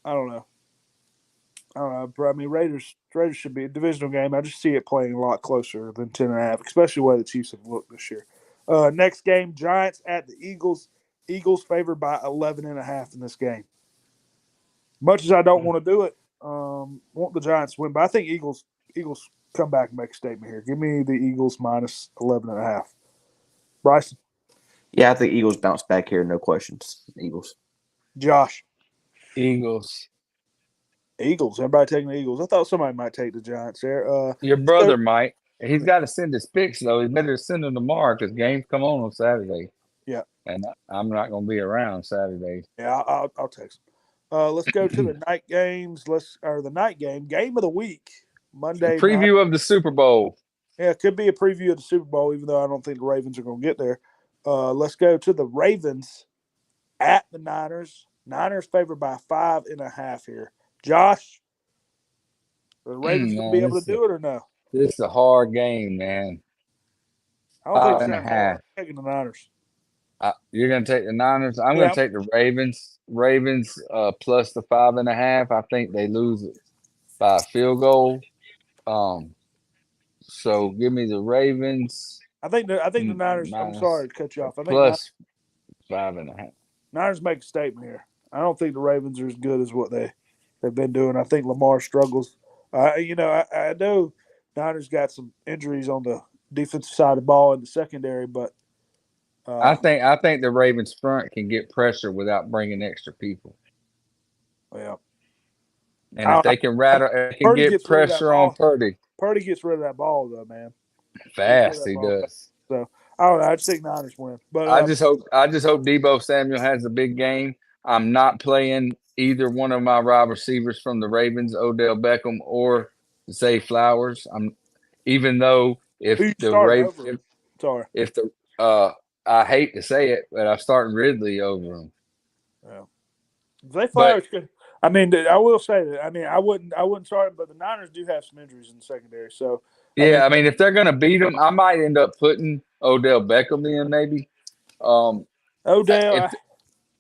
I don't know. I mean Raiders should be a divisional game. I just see it playing a lot closer than 10.5, especially the way the Chiefs have looked this year. Next game, Giants at the Eagles. Eagles favored by 11.5 in this game. Much as I don't want to do it, want the Giants to win, but I think Eagles come back and make a statement here. Give me the Eagles minus 11.5. Bryson. Yeah, I think Eagles bounce back here, no questions. Eagles. Josh. Eagles. Everybody taking the Eagles. I thought somebody might take the Giants there. Your brother might. He's got to send his picks, though. He better send them tomorrow because games come on Saturday. Yeah. And I'm not going to be around Saturday. Yeah, I'll text him. Let's go to the night games. The night game of the week. Monday. Preview of the Super Bowl. Yeah, it could be a preview of the Super Bowl, even though I don't think the Ravens are going to get there. Let's go to the Ravens at the Niners. Niners favored by 5.5 here. Josh, are the Ravens going to be able to do it or no? This is a hard game, man. I don't think 5.5. I'm taking the Niners. You're going to take the Niners? I'm going to take the Ravens. Ravens plus the 5.5. I think they lose it by a field goal. So give me the Ravens. I think the Niners. I'm sorry to cut you off. I think plus 5.5. Niners make a statement here. I don't think the Ravens are as good as what they've been doing. I think Lamar struggles. I know Niners got some injuries on the defensive side of the ball in the secondary, but I think the Ravens front can get pressure without bringing extra people. Well, and if they can get pressure on Purdy. Purdy gets rid of that ball though, man. Fast he does. So I don't know. I just think Niners win. But I just hope Deebo Samuel has a big game. I'm not playing either one of my wide receivers from the Ravens, Odell Beckham or Zay Flowers. Even though if the Ravens, I hate to say it, but I'm starting Ridley over him. Yeah. Zay Flowers could. I mean, I will say that. I mean, I wouldn't start him, but the Niners do have some injuries in the secondary. So I mean, if they're going to beat them, I might end up putting Odell Beckham in maybe. Odell.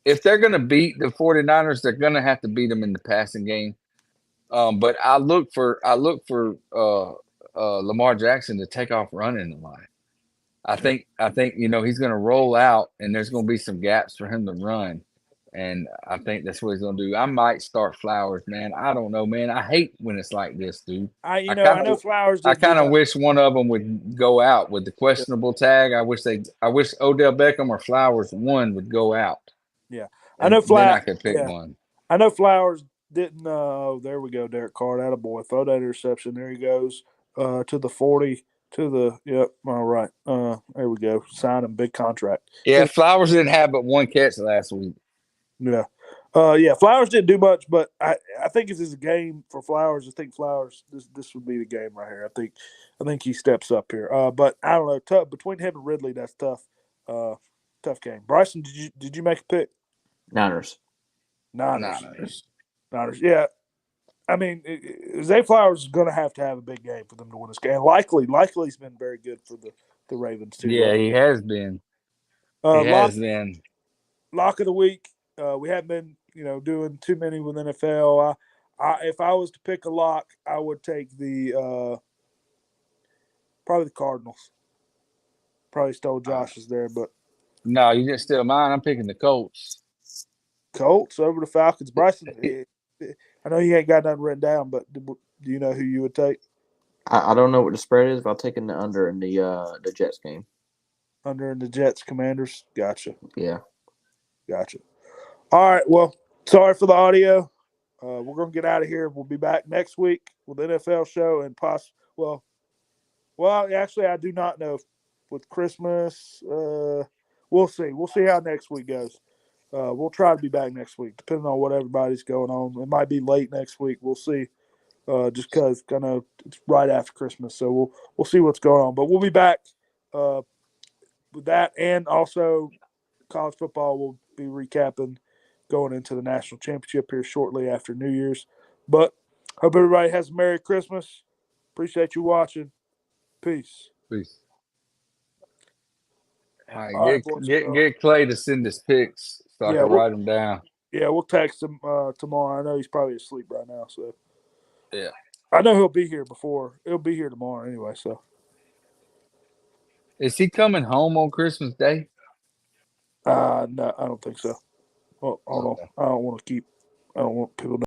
If they're going to beat the 49ers, they're going to have to beat them in the passing game. But I look for Lamar Jackson to take off running the line. I think he's going to roll out, and there's going to be some gaps for him to run. And I think that's what he's gonna do. I might start Flowers, man. I don't know, man. I hate when it's like this, dude. I know Flowers. I Didn't do kind of much. wish one of them would go out with the questionable tag. I wish Odell Beckham or Flowers one would go out. Yeah, And then I could pick one. I know Flowers didn't. Oh, there we go. Derek Carr, attaboy. Throw that interception. There he goes to the 40. To the yep. All right. There we go. Sign him. Big contract. Yeah, Flowers didn't have but one catch last week. Yeah. Yeah, Flowers didn't do much, but I think this is a game for Flowers. I think Flowers this would be the game right here. I think he steps up here. But I don't know. Tough between him and Ridley, that's tough. Tough game. Bryson, did you make a pick? Niners. Niners. Yeah. I mean, Zay Flowers is going to have a big game for them to win this game. Likely's been very good for the Ravens too. Yeah, he has been. Lock of the week. We haven't been, doing too many with NFL. If I was to pick a lock, I would take probably the Cardinals. Probably stole Josh's there, but no, you didn't steal mine. I'm picking the Colts. Colts over the Falcons. Bryson, I know you ain't got nothing written down, but do you know who you would take? I don't know what the spread is, but I'm taking the under in the Jets game. Under in the Jets Commanders. Gotcha. Yeah. Gotcha. All right. Well, sorry for the audio. We're going to get out of here. We'll be back next week with the NFL show and well, actually, I do not know with Christmas. We'll see. We'll see how next week goes. We'll try to be back next week, depending on what everybody's going on. It might be late next week. We'll see. Just because I know it's right after Christmas, so we'll see what's going on. But we'll be back with that, and also college football. We'll be recapping going into the national championship here shortly after New Year's. But hope everybody has a Merry Christmas. Appreciate you watching. Peace. All right, get Clay to send his picks so I can write them down. Yeah, we'll text him tomorrow. I know he's probably asleep right now, so yeah. I know he'll be here before. He'll be here tomorrow anyway. So, is he coming home on Christmas Day? No, I don't think so. Well, hold on. I don't want people.